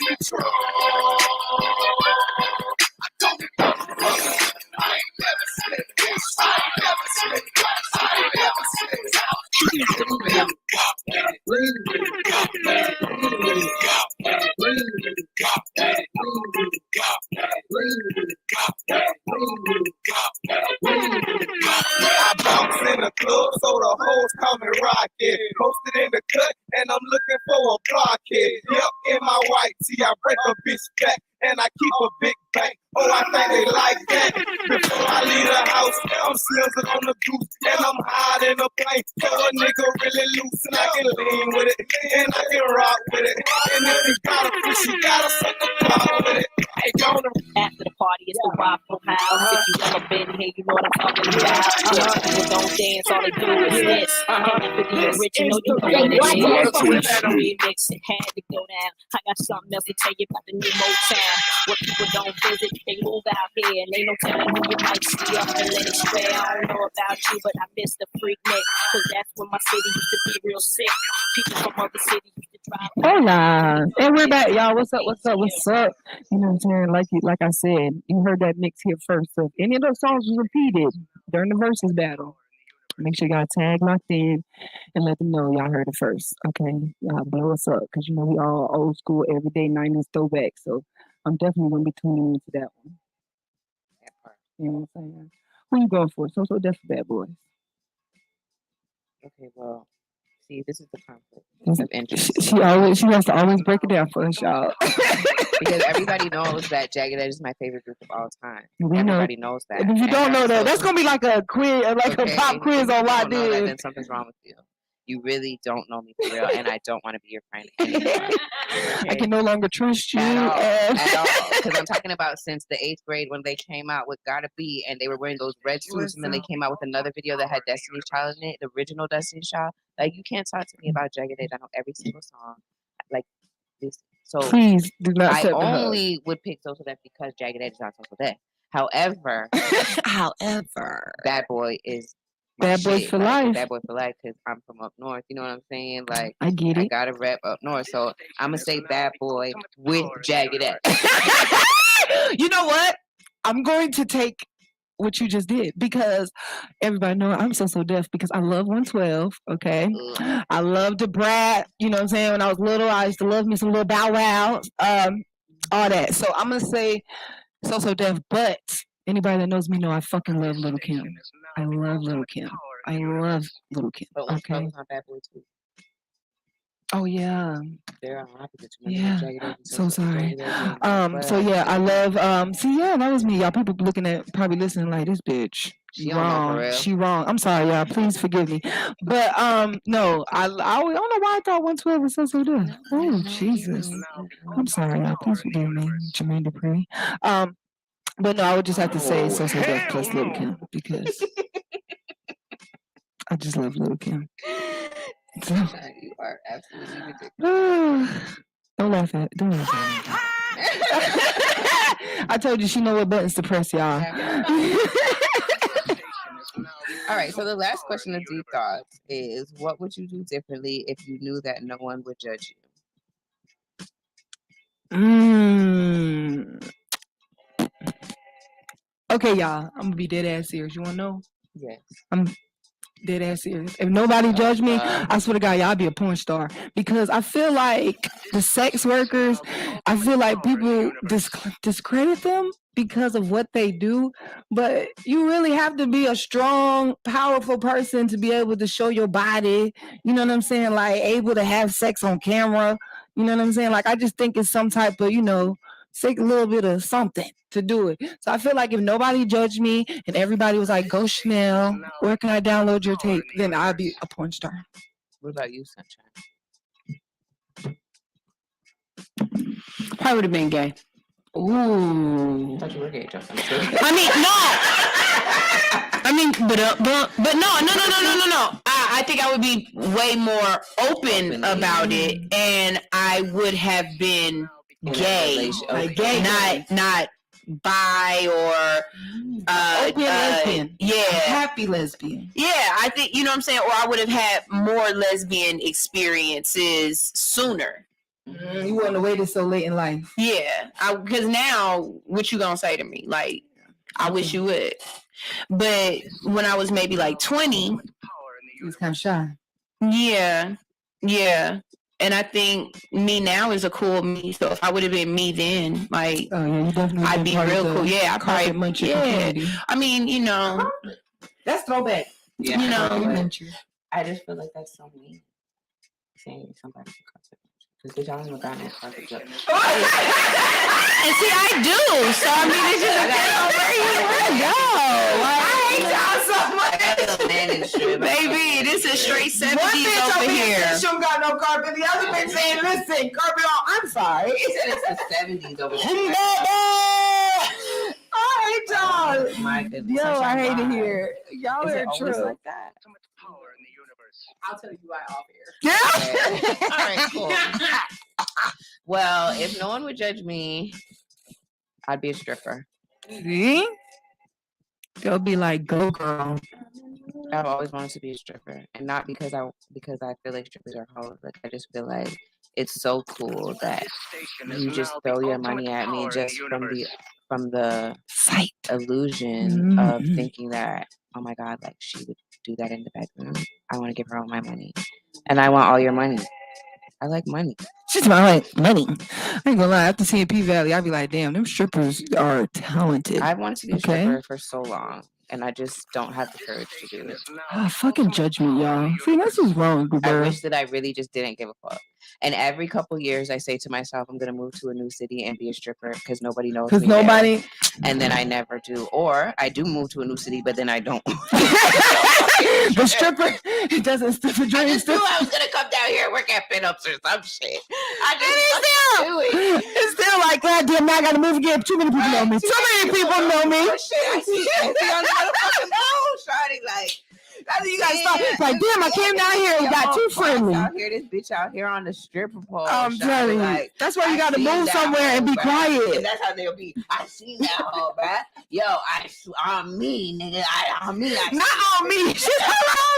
bounce in the club, so the hoes call me Rocket. Posted in the cut, and I'm looking for a blockhead. Yep, in my white tee, I break a bitch back, and I keep a big bank. Oh, I think they like that. Before I leave the house, I'm sizzling on the goose, and I'm high in the plane. So a nigga really loose, and I can lean with it, and I can rock with it. And if you got a fish, you gotta suck the pop with it. After the party, it's the Waffle House. If you ever been here, you know what I'm talking about. People don't dance, all they do is this. And if it is original, you know what it is. Remix, it had to go down. I got something else to tell you about the new Motown. Where people don't visit, they move out here. And ain't no telling who you might see up and let it spread. I don't know about you, but I miss the freak neck. Cause that's when my city used to be real sick. People from other cities used to drive. Hola, and we're back, y'all. What's up? What's up? What's up? You know what I'm saying? Like I said, you heard that mix here first. So if any of those songs was repeated during the versus battle, make sure y'all tag locked in and let them know y'all heard it first. Okay, y'all blow us up because you know we all old school, everyday 90s throwback. So I'm definitely gonna be tuning into that one. You know what I'm saying? Who you going for? So Def or Bad Boys? Okay, well. See, this is the conflict of interest. She has to always break it down for us, y'all. Because everybody knows that Jagged Edge is my favorite group of all time. Everybody knows that. If you don't know that, that's gonna be like a quiz, like a pop quiz on why did. Then something's wrong with you. You really don't know me for real, and I don't want to be your friend anymore. Okay? I can no longer trust you at all. Because I'm talking about since the 8th grade when they came out with Gotta Be, and they were wearing those red suits, and then they came out with another video that had Destiny's Child in it, the original Destiny's Child. Like, you can't talk to me about Jagged Edge. I know every single song. Like this. So please do not. I only would pick Social Death because Jagged Edge is not Social Death. However, Bad Boy is. Bad Boys for life. Bad Boy for life, because I'm from up north. You know what I'm saying? Like, I get it. I gotta rep up north, so I'm gonna say Bad Boy with Jagged Edge. You know what? I'm going to take what you just did because everybody know I'm so deaf because I love 112. Okay, I love the brat. You know what I'm saying? When I was little, I used to love me some little Bow Wow, all that. So I'm gonna say so deaf, but. Anybody that knows me know I fucking love Little Kim. I love Little Kim. But okay. Not Bad Boy too. Oh yeah. They're on opposite. Yeah. So sorry. So yeah, I love. See, yeah, that was me. Y'all people looking at, probably listening like this bitch. She wrong. She wrong. I'm sorry, y'all. Please forgive me. But no, I don't know why I thought 112 was so good. Oh Jesus. I'm sorry, y'all. Please forgive me, Jermaine Dupri. But no, I would just have to say So Death plus Little Kim because I just love Little Kim. So, you are absolutely ridiculous. Don't laugh at me. I told you she know what buttons to press, y'all. All right, so the last question of Deep Thoughts is, what would you do differently if you knew that no one would judge you? Okay, y'all, I'm gonna be dead ass serious. You wanna know? Yes. I'm dead ass serious. If nobody judge me, I swear to God, y'all be a porn star. Because I feel like the sex workers, I feel like people discredit them because of what they do. But you really have to be a strong, powerful person to be able to show your body. You know what I'm saying? Like, able to have sex on camera. You know what I'm saying? Like, I just think it's some type of, take a little bit of something to do it. So I feel like if nobody judged me and everybody was like, go Chanel, where can I download your tape? Then I'd be a porn star. What about you, Sunshine? Probably would have been gay. Ooh. I thought you were gay, Justin. I mean, but no. I think I would be way more open about it, and I would have been gay, not bi or lesbian. Yeah, happy lesbian. Yeah, I think, you know what I'm saying, or I would have had more lesbian experiences sooner. You wouldn't have waited so late in life. Yeah, because now what you gonna say to me? Like, I wish you would. But when I was maybe like 20, he was kind of shy. Yeah. And I think me now is a cool me. So if I would have been me then, like, you definitely I'd be real cool. Yeah, I probably. Yeah, I mean, that's throwback. Yeah, I just feel like that's so mean. Saying somebody because bitch, I don't even got that carpet joke. And see, I do. So I mean, it's just where you want to go. Like, I hate y'all so much. Baby, this is straight 70s over here. She don't got no carpet. The other bitch saying, "Listen, carpet on." I'm sorry. He said it's the 70s over here. I hate y'all. My goodness. Yo, I hate it here. Y'all is are it always true. like that? So much power in the universe. I'll tell you why off air. Yeah. All right, cool. Well, if no one would judge me, I'd be a stripper. See? They'll be like, "Go, girl." I've always wanted to be a stripper, and not because I feel like strippers are hoes. Like I just feel like it's so cool that you just throw your money at me just from the illusion of thinking that, oh my God, like she would do that in the bedroom. I want to give her all my money, and I want all your money. I like money. She's like money. I ain't gonna lie. After seeing P Valley, I'd be like, damn, them strippers are talented. I've wanted to be a stripper for so long, and I just don't have the courage to do it. Fucking judgment, y'all. See, that's what's wrong with I wish that I really just didn't give a fuck. And every couple years, I say to myself, I'm gonna move to a new city and be a stripper because nobody knows me. Because nobody. There. And then I never do, or I do move to a new city, but then I don't. The stripper, it doesn't still for dreams. I just knew I was gonna come down here and work at pinups or some shit. I just do it. It's still like, God damn, now I gotta move again. Too many people know me. Too many people know me. Oh, shit. I see on the motherfucking phone, starting like. You gotta stop. Like, damn, I came down here and got too friendly. Out here, this bitch out here on the stripper pole. I'm telling you. Like, that's why you gotta move somewhere and be quiet. And that's how they'll be. I seen that hoe, bruh. Yo, on me, nigga. On me. Not on me. She's on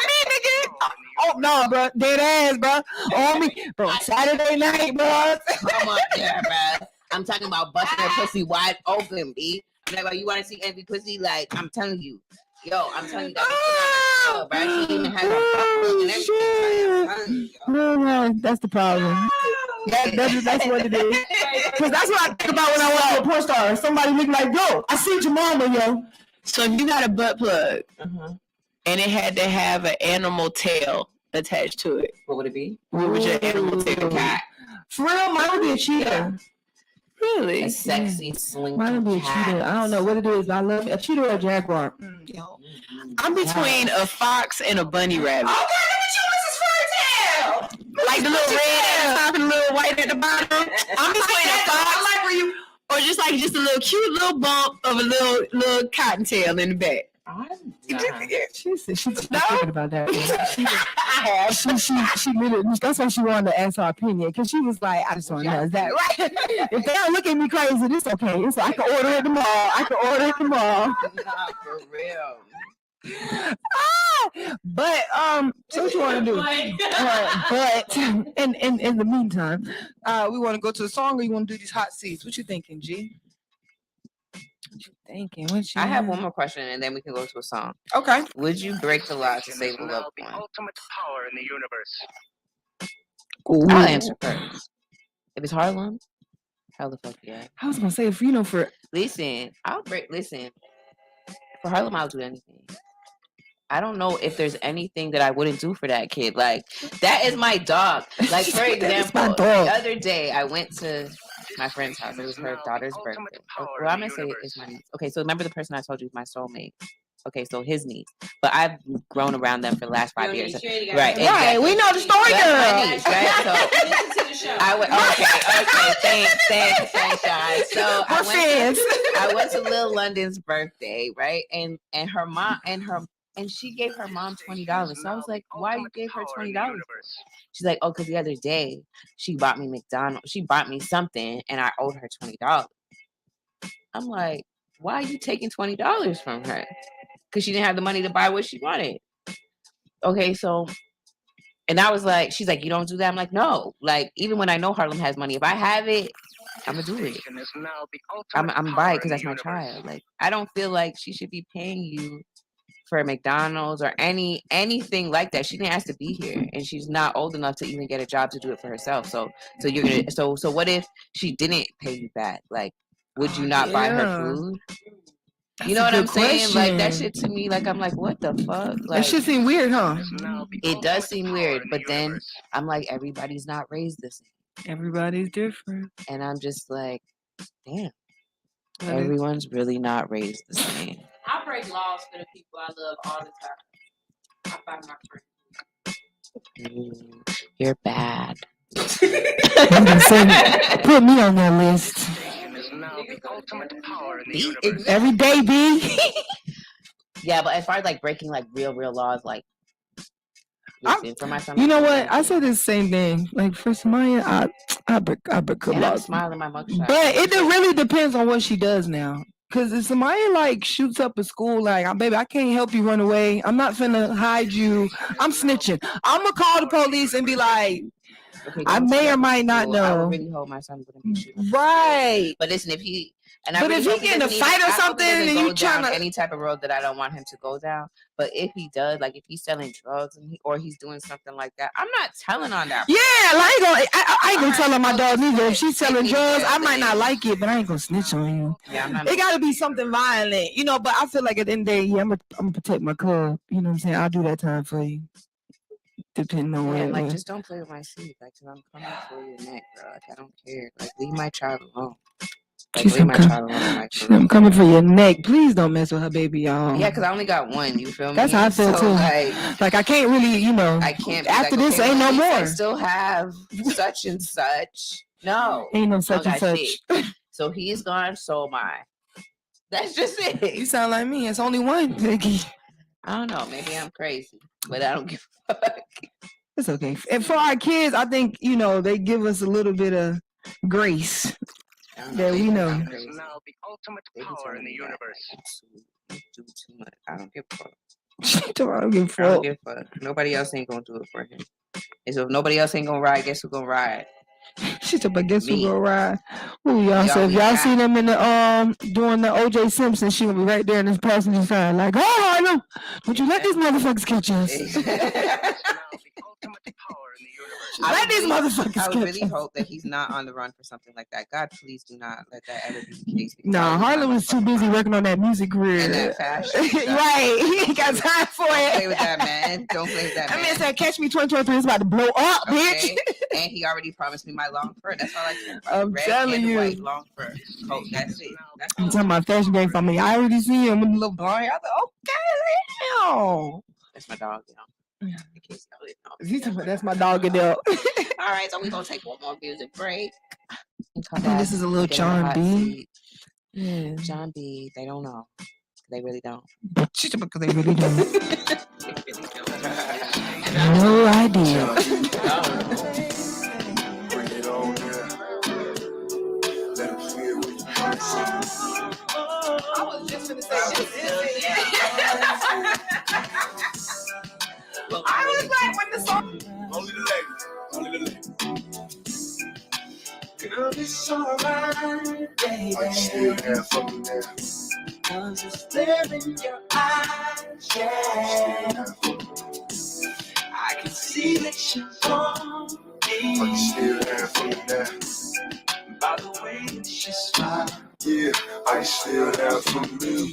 me, nigga. Oh, no, bro. Dead ass, bro. On me. Bro, Saturday night, bro. Come up there, bro. I'm talking about busting her pussy wide open, B. Like, you want to see Envy pussy? Like, I'm telling you. Yo, I'm telling you that. She even has her no, that's the problem. That's what it is. Because that's what I think about when I went to a porn star. Somebody look like, yo, I see your mama, yo. So you got a butt plug, and it had to have an animal tail attached to it. What would it be? What would your animal tail? Cat. For real, mine would be a cheetah. Really? A sexy slinky mine would be a cheetah. I don't know what it is. I love a cheetah or a jaguar. Yo. I'm between a fox and a bunny rabbit. Okay, look at you. This is fairy tale. Like the little red at the top and the little white at the bottom. I'm between a fox. I like where you, or just a little cute little bump of a little cottontail in the back. She said she's thinking about that. She literally, that's why she wanted to ask her opinion, because she was like, I just want to know, is that right? If they don't look at me crazy, it's okay. It's like, I can order it tomorrow. Nah, for real. But so what you want to do? But in the meantime, we want to go to a song, or you want to do these hot seats? What you thinking, G? What you thinking? I have one more question, and then we can go to a song. Okay. Would you break the law to save a loved one? The ultimate power in the universe. Ooh. I'll answer first. If it's Harlem, hell the fuck yeah. I was gonna say, for listen, for Harlem, I'll do anything. I don't know if there's anything that I wouldn't do for that kid. Like, that is my dog. Like, for example, the other day I went to my friend's house. It was her daughter's birthday. Well, I'm gonna say it's my niece. Okay, so remember the person I told you is my soulmate. Okay, so his niece. But I've grown around them for the last 5 years. Right, exactly. We know the story, girl. Niece, right? So I went. Okay. Thanks, guys. So I went to Lil London's birthday, right? And her mom and she gave her mom $20. So I was like, why you gave her $20? She's like, oh, because the other day she bought me McDonald's. She bought me something and I owed her $20. I'm like, why are you taking $20 from her? Because she didn't have the money to buy what she wanted. Okay, so And I was like, she's like, you don't do that? I'm like, no. Like, even when I know Harlem has money, if I have it, I'm going to do it. I'm buy it because that's my child. Like, I don't feel like she should be paying you for McDonald's or anything like that. She didn't ask to be here, and she's not old enough to even get a job to do it for herself. So you're gonna so what if she didn't pay you back? Like, would you not buy her food? You know what I'm saying? Like, that shit to me, like, I'm like, what the fuck? Like, that shit seem weird, huh? It does seem weird, but then I'm like, everybody's not raised the same. Everybody's different. And I'm just like, damn. Everyone's really not raised the same. I break laws for the people I love all the time. I find my friends. You're bad. Put me on that list. Every day, B. Yeah, but as far as like breaking like real laws, like for my son, you know what? I said the same thing. Like for Samaya, I break good laws. I'm smiling my mugshot. But it really depends on what she does now. Cause if somebody like shoots up a school, like, baby, I can't help you run away. I'm not finna hide you. I'm snitching. I'm gonna call the police and be like, okay, I may or might not know. I would really hope my son wouldn't be shooting. Right. But listen, if he get in a fight or something and you trying to any type of road that I don't want him to go down. But if he does, like if he's selling drugs or he's doing something like that, I'm not telling on that. Yeah, like I ain't gonna tell on my dog neither. If she's selling drugs, I might not like it, but I ain't gonna snitch on you. Yeah, it gotta be something violent, you know. But I feel like at the end of the day, yeah, I'm gonna protect my club. You know what I'm saying? I'll do that time for you. Depending on what. Like, just don't play with my seed. Like, cause I'm coming for your neck, bro. Like, I don't care. Like, leave my child alone. Like, I'm coming for your neck. Please don't mess with her, baby, y'all. Yeah, because I only got one. You feel me? That's how I feel too. Like I can't really, you know. I can't. After this, ain't no more. I still have such and such. No, ain't no such and such. Shit. So he's gone. So am I. That's just it. You sound like me. It's only one. I don't know. Maybe I'm crazy, but I don't give a fuck. It's okay. And for our kids, I think, you know, they give us a little bit of grace. That we know. Is now the ultimate power in the universe. Do too much. I don't give a fuck. I don't give a fuck. Nobody else ain't gonna do it for him. And so if nobody else ain't gonna ride, guess who's gonna ride? She talking about guess who's gonna ride. Ooh, y'all. So if y'all see them in the doing the O.J. Simpson, she gonna be right there in this passenger side, like, oh, Harlem, don't you let these motherfuckers catch us. Let these motherfuckers I would really hope that he's not on the run for something like that. God, please do not let that ever be the case. No, Harlem was too busy working on that music career. And that fashion. Right. He ain't got time for it. Don't play with that, man. Don't play with that, man. I mean, said, catch me 2023 is about to blow up, bitch. And he already promised me my long fur. That's all I care about. I'm telling you. White, long fur coat. That's it. I'm talking about fashion game for me. I already see him with the little blonde. I was like, okay, damn. That's my dog, you know. In case y'all didn't know. That's my dog, Adele. All right, so we're going to take one more music break. And this is a little John B. Yeah. John B. They don't know. They really don't. Because they really don't. No idea. Bring it on, let them feel what you I was just going to say I was like, when the song. Only the ladies. Girl, it's alright, baby. I still have fun there. Cause it's there in your eyes, yeah. I can see that you want me. I still have fun there. By the way that you smile. Yeah, I still have fun there.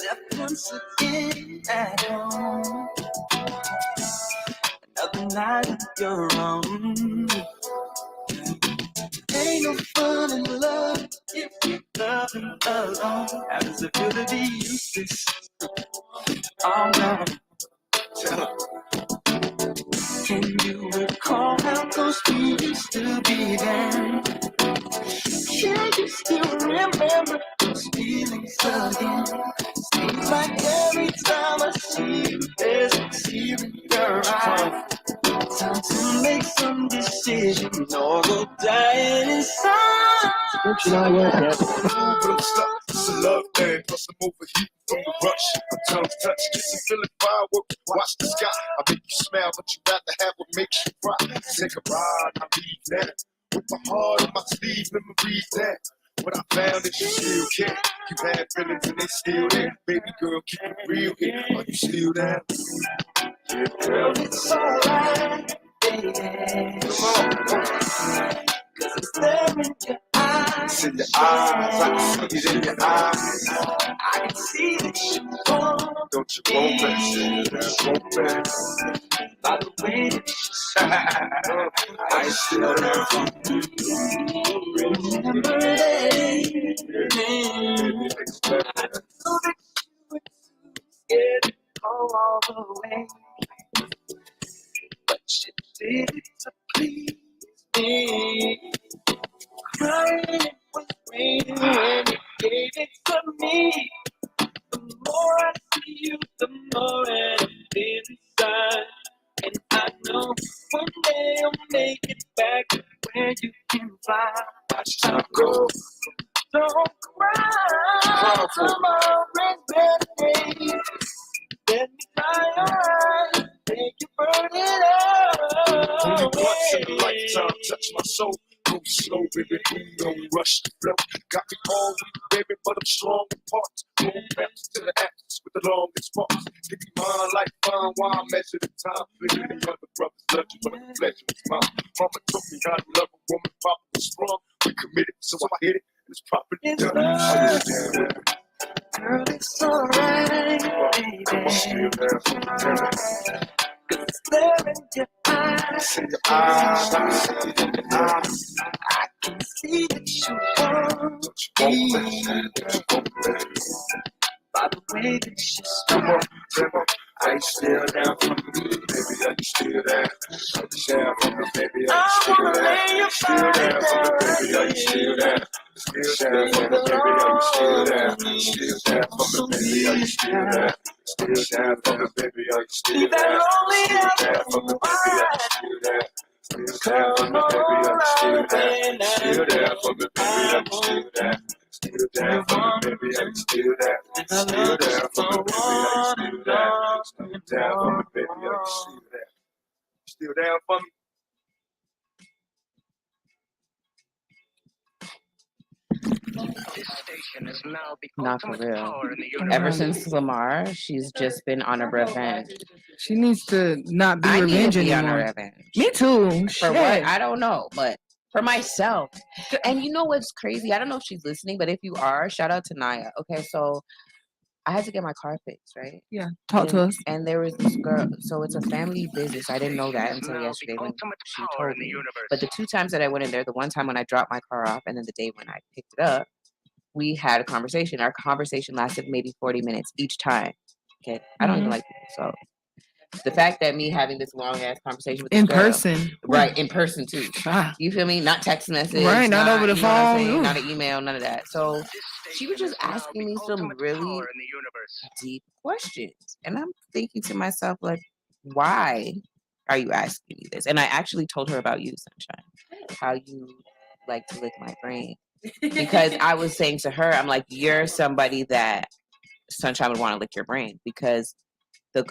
Left once again at home. Another night on your own. Ain't no fun in love if you're loving alone. How does it feel to be useless? Oh no. Can you recall how close we used to be then? Can you still remember those feelings again? Seems like every time I see you, there's a tear in your eye. Time to make some decisions or go dying inside. But I'm stuck, it's a love thing. Plus I'm overheating from the rush, a tongue touch, kissing, feeling fireworks. Watch the sky. I make you smile, but you rather have what makes you cry. Take a ride, I leave that. With my heart on my sleeve, memories that. What I found is you still care. You had feelings and they still there. Baby girl, keep it real here. Are you still there? Yeah, girl, it's alright, baby. Come on. Cause it's there in your eyes. It's in your eyes. I can see it in your eyes. I can see that you want. Don't you want that shit? Want that? By the way that you I still there for you. Remember that. Scared to go all the way, but you did it to please me. Crying was raining when you gave it to me. The more I see you, the more I feel inside. And I know one day I'll make it back where you can fly. Watch time go. Don't cry. Come on, baby. Let me dry your eyes. Make you burn it up. Only once in a lifetime, touch my soul. Go slow, baby, don't rush the flow. Got me all weak, baby, but I'm strong in parts. Going back to the axis with the longest parts. Give me mine like fine while I measure the time. Baby, the other brothers love you, but the pleasure is mine. Mama told me how to love a woman, Papa was strong. We committed, so I hit it, and it's properly done. Girl, it's alright, baby. I'm still there for the dinner. Cause it's there in your eyes. In your eyes, I can see it in your eyes. I can see that you want me. By the way that you smile. Are you still down for me? Baby, are you still there? Are you down for me, baby? Are you still there? Still down for me, baby? Are you still there? Still down for me, baby? Are you still there? Still down for me, baby? Are you still there? Still down for me, baby? Are you still there? Still down for me, baby? Are you still there? Still down for me, baby? Are you still there? Still down for me, baby? Are you still there? Still down for me, baby, are you still there? Still down for me, baby, are you still there? Still down for me, baby, are you still there? Still down for me? This station is now the Not for ultimate real. power in the universe. Ever since Lamar, she's just been on a revenge. She needs to not be I revenge need to be anymore. on a revenge. Me too. For what? I don't know, but for myself. And you know what's crazy? I don't know if she's listening, but if you are, shout out to Naya. Okay, so I had to get my car fixed, right? Yeah, talk to us. And there was this girl, so it's a family business. I didn't know that until yesterday when she told me. But the 2 times that I went in there, the one time when I dropped my car off and then the day when I picked it up, we had a conversation. Our conversation lasted maybe 40 minutes each time. Okay, I don't even like people, so the fact that me having this long ass conversation with in this girl, person, right, in person too. You feel me? Not text message, right? Not over the phone, not an email, none of that. So she was just asking me some really deep questions, and I'm thinking to myself, like, why are you asking me this? And I actually told her about you, Sunshine, how you like to lick my brain, because I was saying to her, I'm like, you're somebody that Sunshine would want to lick your brain, because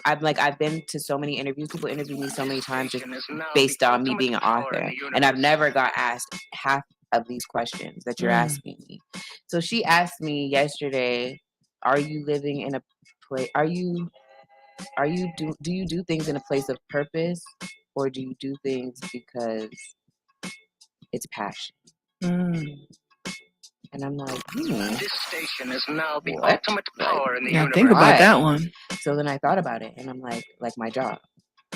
I've been to so many interviews. People interview me so many times just based on me being an author, and I've never got asked half of these questions that you're asking me. So she asked me yesterday, "Are you living in a place? Do you do things in a place of purpose, or do you do things because it's passion?" And I'm like, This station is now the ultimate power in the universe. Think about that one. So then I thought about it, and I'm like my job.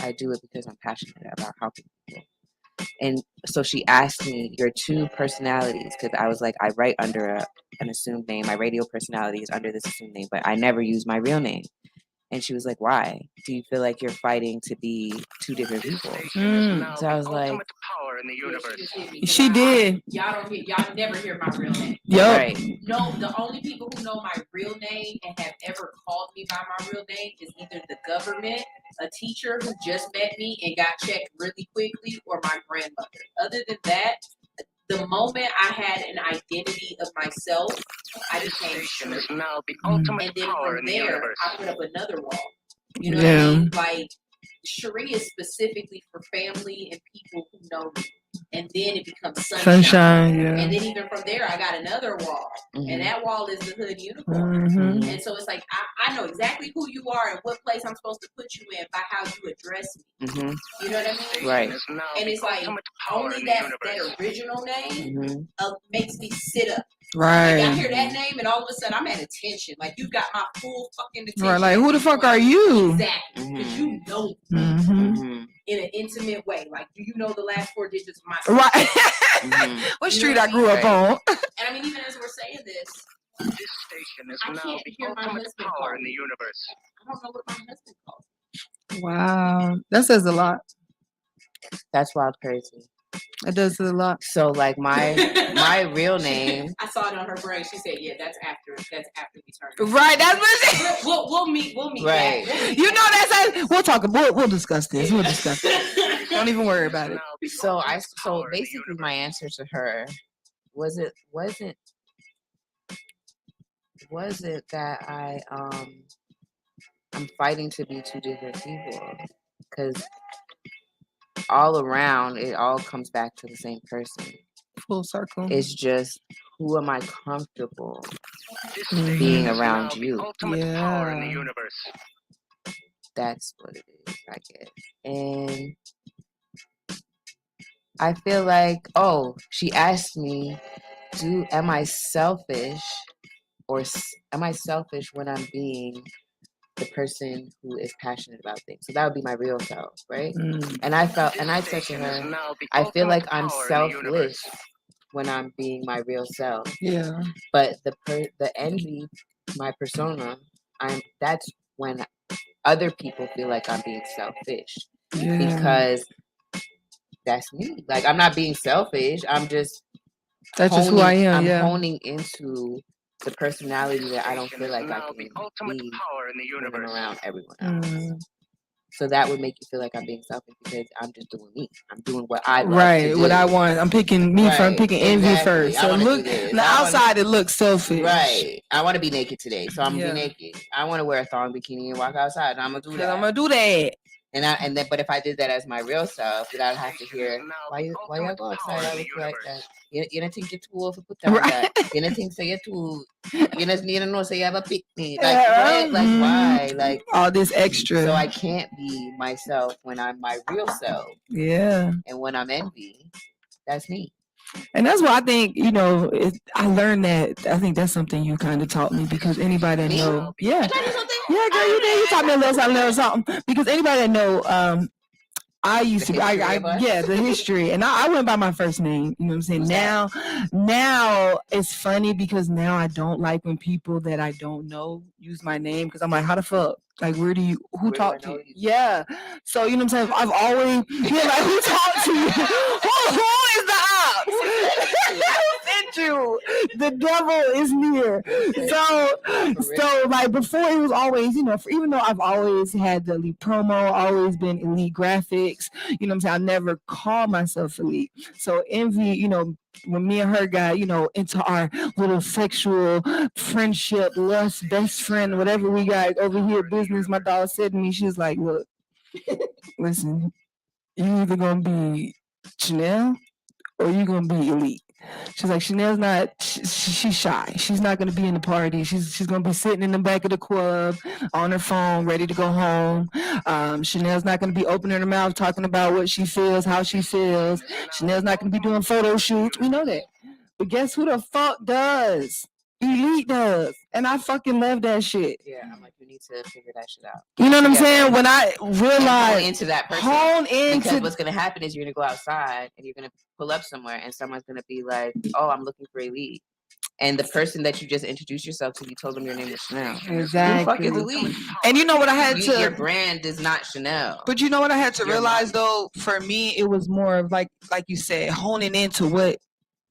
I do it because I'm passionate about helping people. And so she asked me, your 2 personalities, because I was like, I write under an assumed name. My radio personality is under this assumed name, but I never use my real name. And she was like, why? Do you feel like you're fighting to be 2 different people? So I was like, power in the universe. She did. Y'all never hear my real name. Yep. Right. No, the only people who know my real name and have ever called me by my real name is either the government, a teacher who just met me and got checked really quickly, or my grandmother. Other than that, the moment I had an identity of myself, I became station is now the and ultimate then power from in the there, universe. I put up another wall. You know what I mean? Like, Cherie is specifically for family and people who know me. And then it becomes sunshine. Yeah. And then even from there, I got another wall. And that wall is the hood unicorn. And so it's like, I know exactly who you are and what place I'm supposed to put you in by how you address me. You know what I mean? Right. And it's like, only that original name makes me sit up. Right. Like, I hear that name and all of a sudden I'm at attention. Like, you got my full fucking attention. Right, like, who the fuck are you? Exactly. Because you know me in an intimate way. Like, do you know the last 4 digits of my street? Right. What street I grew up on? And I mean, even as we're saying this station is now the ultimate power in the universe. I don't know what my husband calls me. Wow. That says a lot. That's wild crazy. It does a lot. So like my real name. I saw it on her brain. She said, "Yeah, that's after we turn." Right, that's what she. We'll meet. Right. You know that's. We'll talk. We'll discuss this. We'll discuss it. Don't even worry about it. So basically my answer to her wasn't that I'm fighting to be two different people, because all around it all comes back to the same person. Full circle. It's just, who am I comfortable being around you? Power in the universe. That's what it is, I guess. And I feel like, she asked me, am I selfish, or am I selfish when I'm being the person who is passionate about things? So that would be my real self, right? And I said to her, I feel like I'm selfless when I'm being my real self. Yeah. But the envy, my persona, that's when other people feel like I'm being selfish. Yeah. Because that's me. Like, I'm not being selfish. I'm just that's just who I am. I'm honing into the personality that I don't feel like I can be around everyone else. So that would make you feel like I'm being selfish, because I'm just doing me. I'm doing what I love to do. What I want. I'm picking me from picking envy first. So look, on the outside it looks selfish. Right. I want to be naked today, so I'm gonna be naked. I want to wear a thong bikini and walk outside, and I'm gonna do that. But if I did that as my real self, then I'd have to hear, why y'all go outside? I look like that. You don't think you're too old to put on that. You don't think so you're too. You don't know so you have a picnic. Like why? Like all this extra. So I can't be myself when I'm my real self. Yeah. And when I'm envy, that's me. And that's why I think, I learned that. I think that's something you kind of taught me, because anybody that know, yeah, girl, you did. You taught me a little something. Because anybody that know, I used to, the history, and I went by my first name. You know what I'm saying? Now it's funny, because now I don't like when people that I don't know use my name, because I'm like, how the fuck? Like, who talked to you? Yeah. So, you know what I'm saying? I've always, like, who talked to you? Who is the ops? Who sent you? The devil is near. So like, before it was always, even though I've always had the elite promo, always been elite graphics, you know what I'm saying? I never called myself elite. So envy, when me and her got, into our little sexual friendship, lust, best friend, whatever we got over here, business, my dog said to me, she was like, look, listen, you either gonna be Chanel or you gonna be elite. She's like, Chanel's not, she's shy. She's not going to be in the party. She's going to be sitting in the back of the club on her phone, ready to go home. Chanel's not going to be opening her mouth, talking about what she feels, how she feels. Chanel's not going to be doing photo shoots. We know that. But guess who the fuck does? Elite does. And I fucking love that shit. Yeah, I'm like, you need to figure that shit out. You know what I'm saying? When I realize, hone into that person. Because what's going to happen is you're going to go outside and you're going to pull up somewhere and someone's going to be like, oh, I'm looking for elite. And the person that you just introduced yourself to, you told them your name was Chanel. Exactly. Who the fuck is elite? And you know what I had to... Your brand is not Chanel. But you know what I had to realize, though? For me, it was more of like you said, honing into what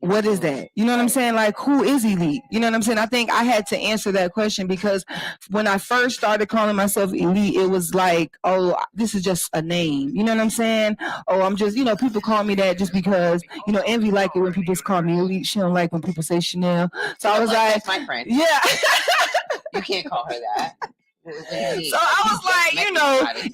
what is that? You know what I'm saying? Like, who is elite? You know what I'm saying? I think I had to answer that question because when I first started calling myself elite, it was like, oh, this is just a name. You know what I'm saying? Oh, I'm just, people call me that just because, Envy like it when people call me elite. She don't like when people say Chanel. So I was like, that's my friend. Yeah. You can't call her that. So I was like,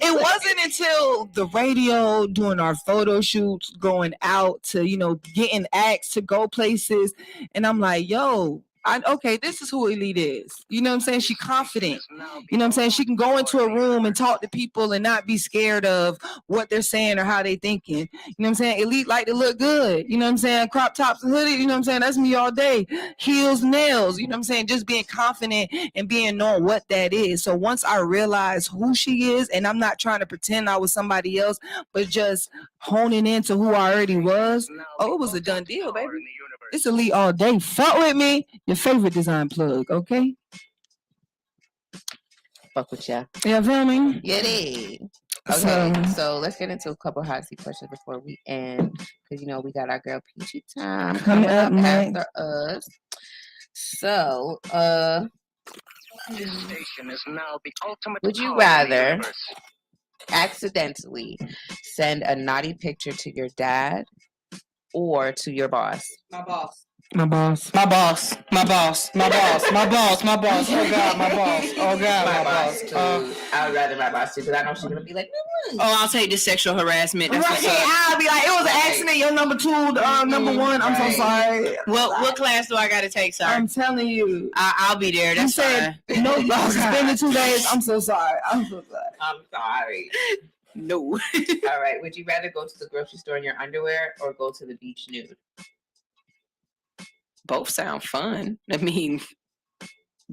it wasn't until the radio, doing our photo shoots, going out to, getting asked to go places. And I'm like, yo, okay, this is who elite is. You know what I'm saying? She confident. You know what I'm saying? She can go into a room and talk to people and not be scared of what they're saying or how they thinking. You know what I'm saying? Elite like to look good. You know what I'm saying? Crop tops and hoodie. You know what I'm saying? That's me all day. Heels, nails. You know what I'm saying? Just being confident and being knowing what that is. So once I realized who she is, and I'm not trying to pretend I was somebody else, but just honing into who I already was, it was a done deal, baby. It's elite all day. Fuck with me. Your favorite design plug, okay? Fuck with ya. Yeah, feel me? Yeah, it is. Okay, so let's get into a couple hot seat questions before we end. Because, we got our girl Peachy Time coming up after us. So, This station is now the ultimate. Would you rather accidentally send a naughty picture to your dad or to your boss? My boss. My boss. My boss. My boss. My boss. My boss. My boss. Oh God, my boss. Oh God, my boss too. I would rather my boss too because I know she's gonna be like, I'll take the sexual harassment. That's right. I'll be like, it was an accident. You're number 2, number 1. I'm so sorry. What class do I got to take, sir? I'm telling you. I'll be there. That's fine. No, you suspended 2 days. I'm so sorry. I'm sorry. No. All right. Would you rather go to the grocery store in your underwear or go to the beach nude? Both sound fun. I mean,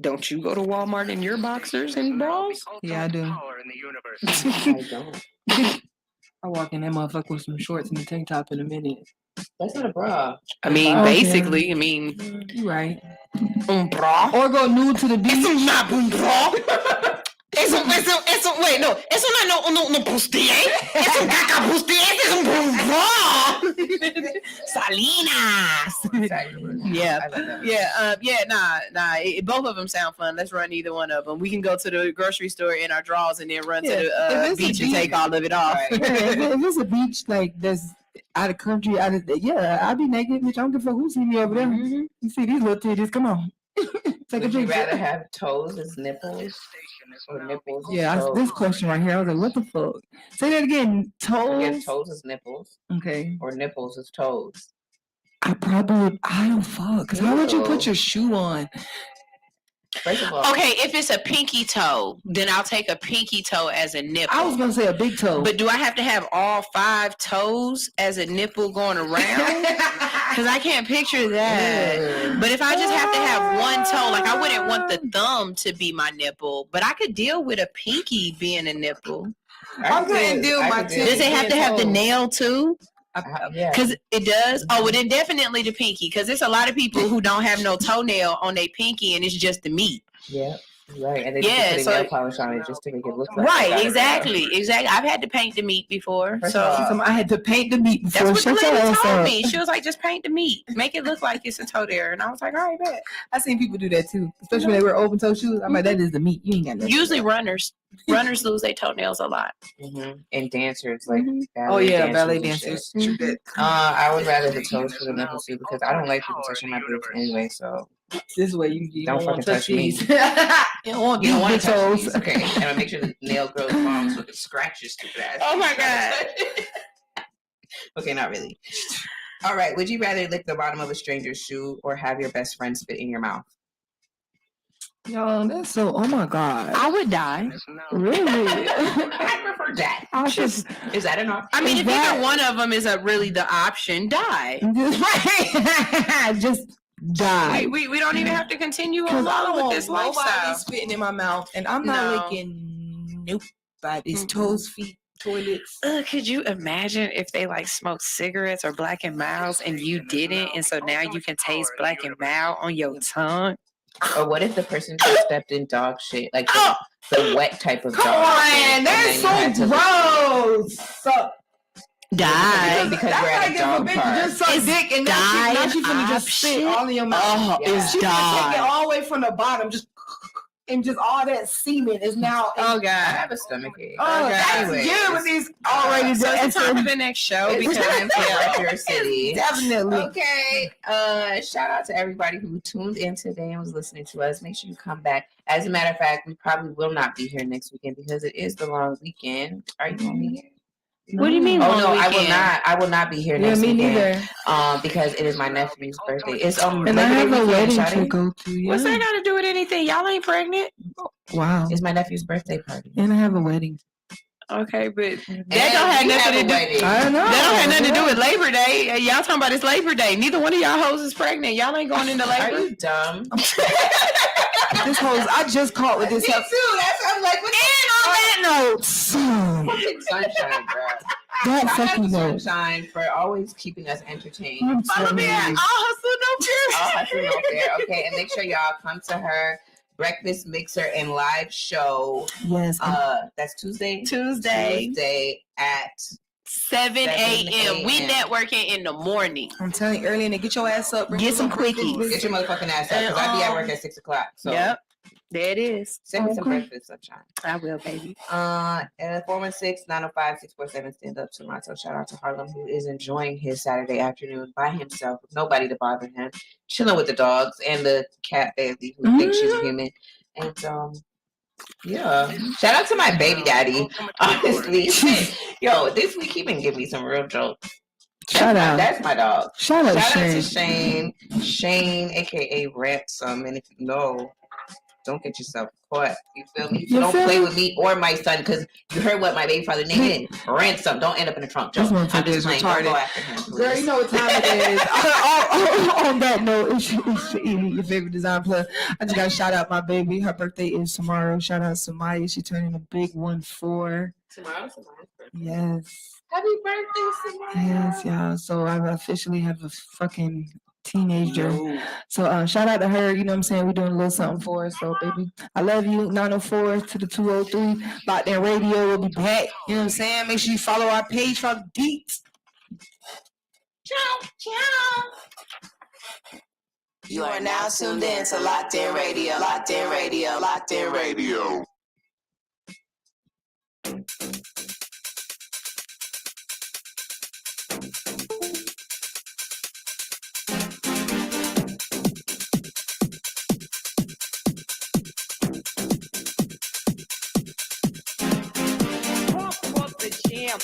don't you go to Walmart in your boxers and bras? Yeah, I do. I don't. I walk in that motherfucker with some shorts and a tank top in a minute. That's not a bra. I mean, basically, you're right. Un bra. Or go nude to the beach. Eso not un bra. Wait, no. Eso no pusti, Es un caca pusti. Es un bra. Salinas. Nah. Both of them sound fun. Let's run either one of them. We can go to the grocery store in our drawers and then run to the beach and take all of it off. Right. If it's a beach like that's out of country, I'll be naked, bitch. I don't give a fuck who see me over there. You see these little titties? Come on. Would you rather have toes as nipples or nipples? Yeah, this question right here. I was like, what the fuck? Say that again. Toes. Toes as nipples. Okay. Or nipples as toes. I don't fuck. Because how would you put your shoe on? First of all, okay, if it's a pinky toe, then I'll take a pinky toe as a nipple. I was gonna say a big toe, but do I have to have all 5 toes as a nipple going around? Because I can't picture that. But if I just have to have one toe, like I wouldn't want the thumb to be my nipple, but I could deal with a pinky being a nipple. I couldn't deal with my toe. Does it have to have the nail too? Yeah. Because it does. Oh, well, then definitely the pinky. Because there's a lot of people who don't have no toenail on their pinky, and it's just the meat. Yeah, right. And they just put nail polish on it just to make it look like right. Exactly. I've had to paint the meat before. I had to paint the meat before. That's what the lady told me. She was like, just paint the meat, make it look like it's a toe there. And I was like, all right, bet. I seen people do that too, especially when they wear open toe shoes. I'm like, that is the meat. You ain't got nothing. Usually runners lose their toenails a lot. And dancers, like ballet dancers. I would rather the toes for the nipples too because I don't like people touching my boobs anyway. So this way you don't fucking touch me. You don't want to touch these. Okay, and I make sure the nail grows long so it scratches too fast. Oh my god. Okay, not really. All right. Would you rather lick the bottom of a stranger's shoe or have your best friend spit in your mouth? Yo, that's so. Oh my god, I would die. Really? I prefer that. Is that enough? I mean, if either one of them is really the option, die. Just die. We don't even have to continue along with this lifestyle. Nobody's spitting in my mouth, and I'm not licking nobody's toes, feet, toilets. Could you imagine if they like smoked cigarettes or Black and Milds and you didn't, and so now you can taste Black and Mild on your tongue? Or what if the person just stepped in dog shit, like the wet type of dog? Come on, that's so gross. Die. Because we're at a dog park. Just suck dick and now she finna just spit all in your mouth. It's she die. Take it all the way from the bottom, just all that semen is now. Oh God, I have a stomach ache. Oh, that's you with these already. So it's time for the next show. It's time for your city. Definitely. Okay. Shout out to everybody who tuned in today and was listening to us. Make sure you come back. As a matter of fact, we probably will not be here next weekend because it is the long weekend. Are you gonna be here? What do you mean? Oh no, I will not. I will not be here next weekend. Neither. Because it is my nephew's birthday. It's and I have a wedding to go to. Yeah. What's that got to do with anything? Y'all ain't pregnant? Wow. It's my nephew's birthday party. And I have a wedding. Okay, but that don't have nothing to do. I know. That don't have nothing to do with Labor Day. Y'all talking about it's Labor Day. Neither one of y'all hoes is pregnant. Y'all ain't going into labor. Are you dumb? This hoes, I just caught with this. Me too. That's why I'm like, what? And on that note, fucking sunshine, bro. That Shout fucking out to note. Sunshine for always keeping us entertained. Follow me at All Hustle No Fear. All Hustle No Fear. Okay, and make sure y'all come to her Breakfast Mixer and live show. Yes. That's Tuesday. Tuesday at 7 a.m. We networking in the morning. I'm telling you, early and get your ass up. Get some quickies. Get your motherfucking ass up because I be at work at 6 o'clock. So. Yep. There it is. Send me some breakfast, Sunshine. I will, baby. 416-905-6447. Stand up Toronto. Shout out to Harlem, who is enjoying his Saturday afternoon by himself with nobody to bother him, chilling with the dogs and the cat Bailey, who thinks she's a human. And yeah, shout out to my baby daddy. Honestly, yo, this week he been giving me some real jokes. That's my dog. Shout out to Shane. Shane, aka Ransom. And if you know, don't get yourself caught. You feel me? So don't play with me or my son because you heard what my baby father named it. Ransom. Don't end up in the trunk. This one I'm just retarded. go after him, Girl, you know what time it is. On that note, it's your favorite design plus. I just got to shout out my baby. Her birthday is tomorrow. Shout out to Maya. She turning a big 1-4. Tomorrow's Samara's birthday. Yes. Happy birthday, Samara. Yes, y'all. So I officially have a fucking teenager. So shout out to her. You know what I'm saying? We're doing a little something for her. So baby, I love you. 904 to the 203. Locd N Radio will be back. You know what I'm saying? Make sure you follow our page for the deets. Ciao, ciao. You are now tuned in to Locd N Radio. Locd N Radio. Locd N Radio.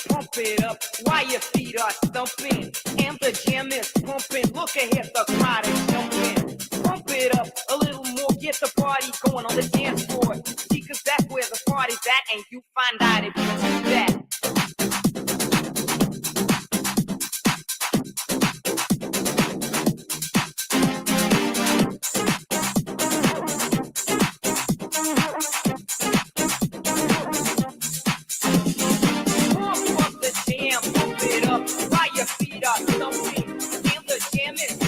Pump it up while your feet are stumping and the jam is pumping. Look ahead, the crowd is jumping. Pump it up a little more, get the party going on the dance floor. See, cause that's where the party's at, and you find out if you do that.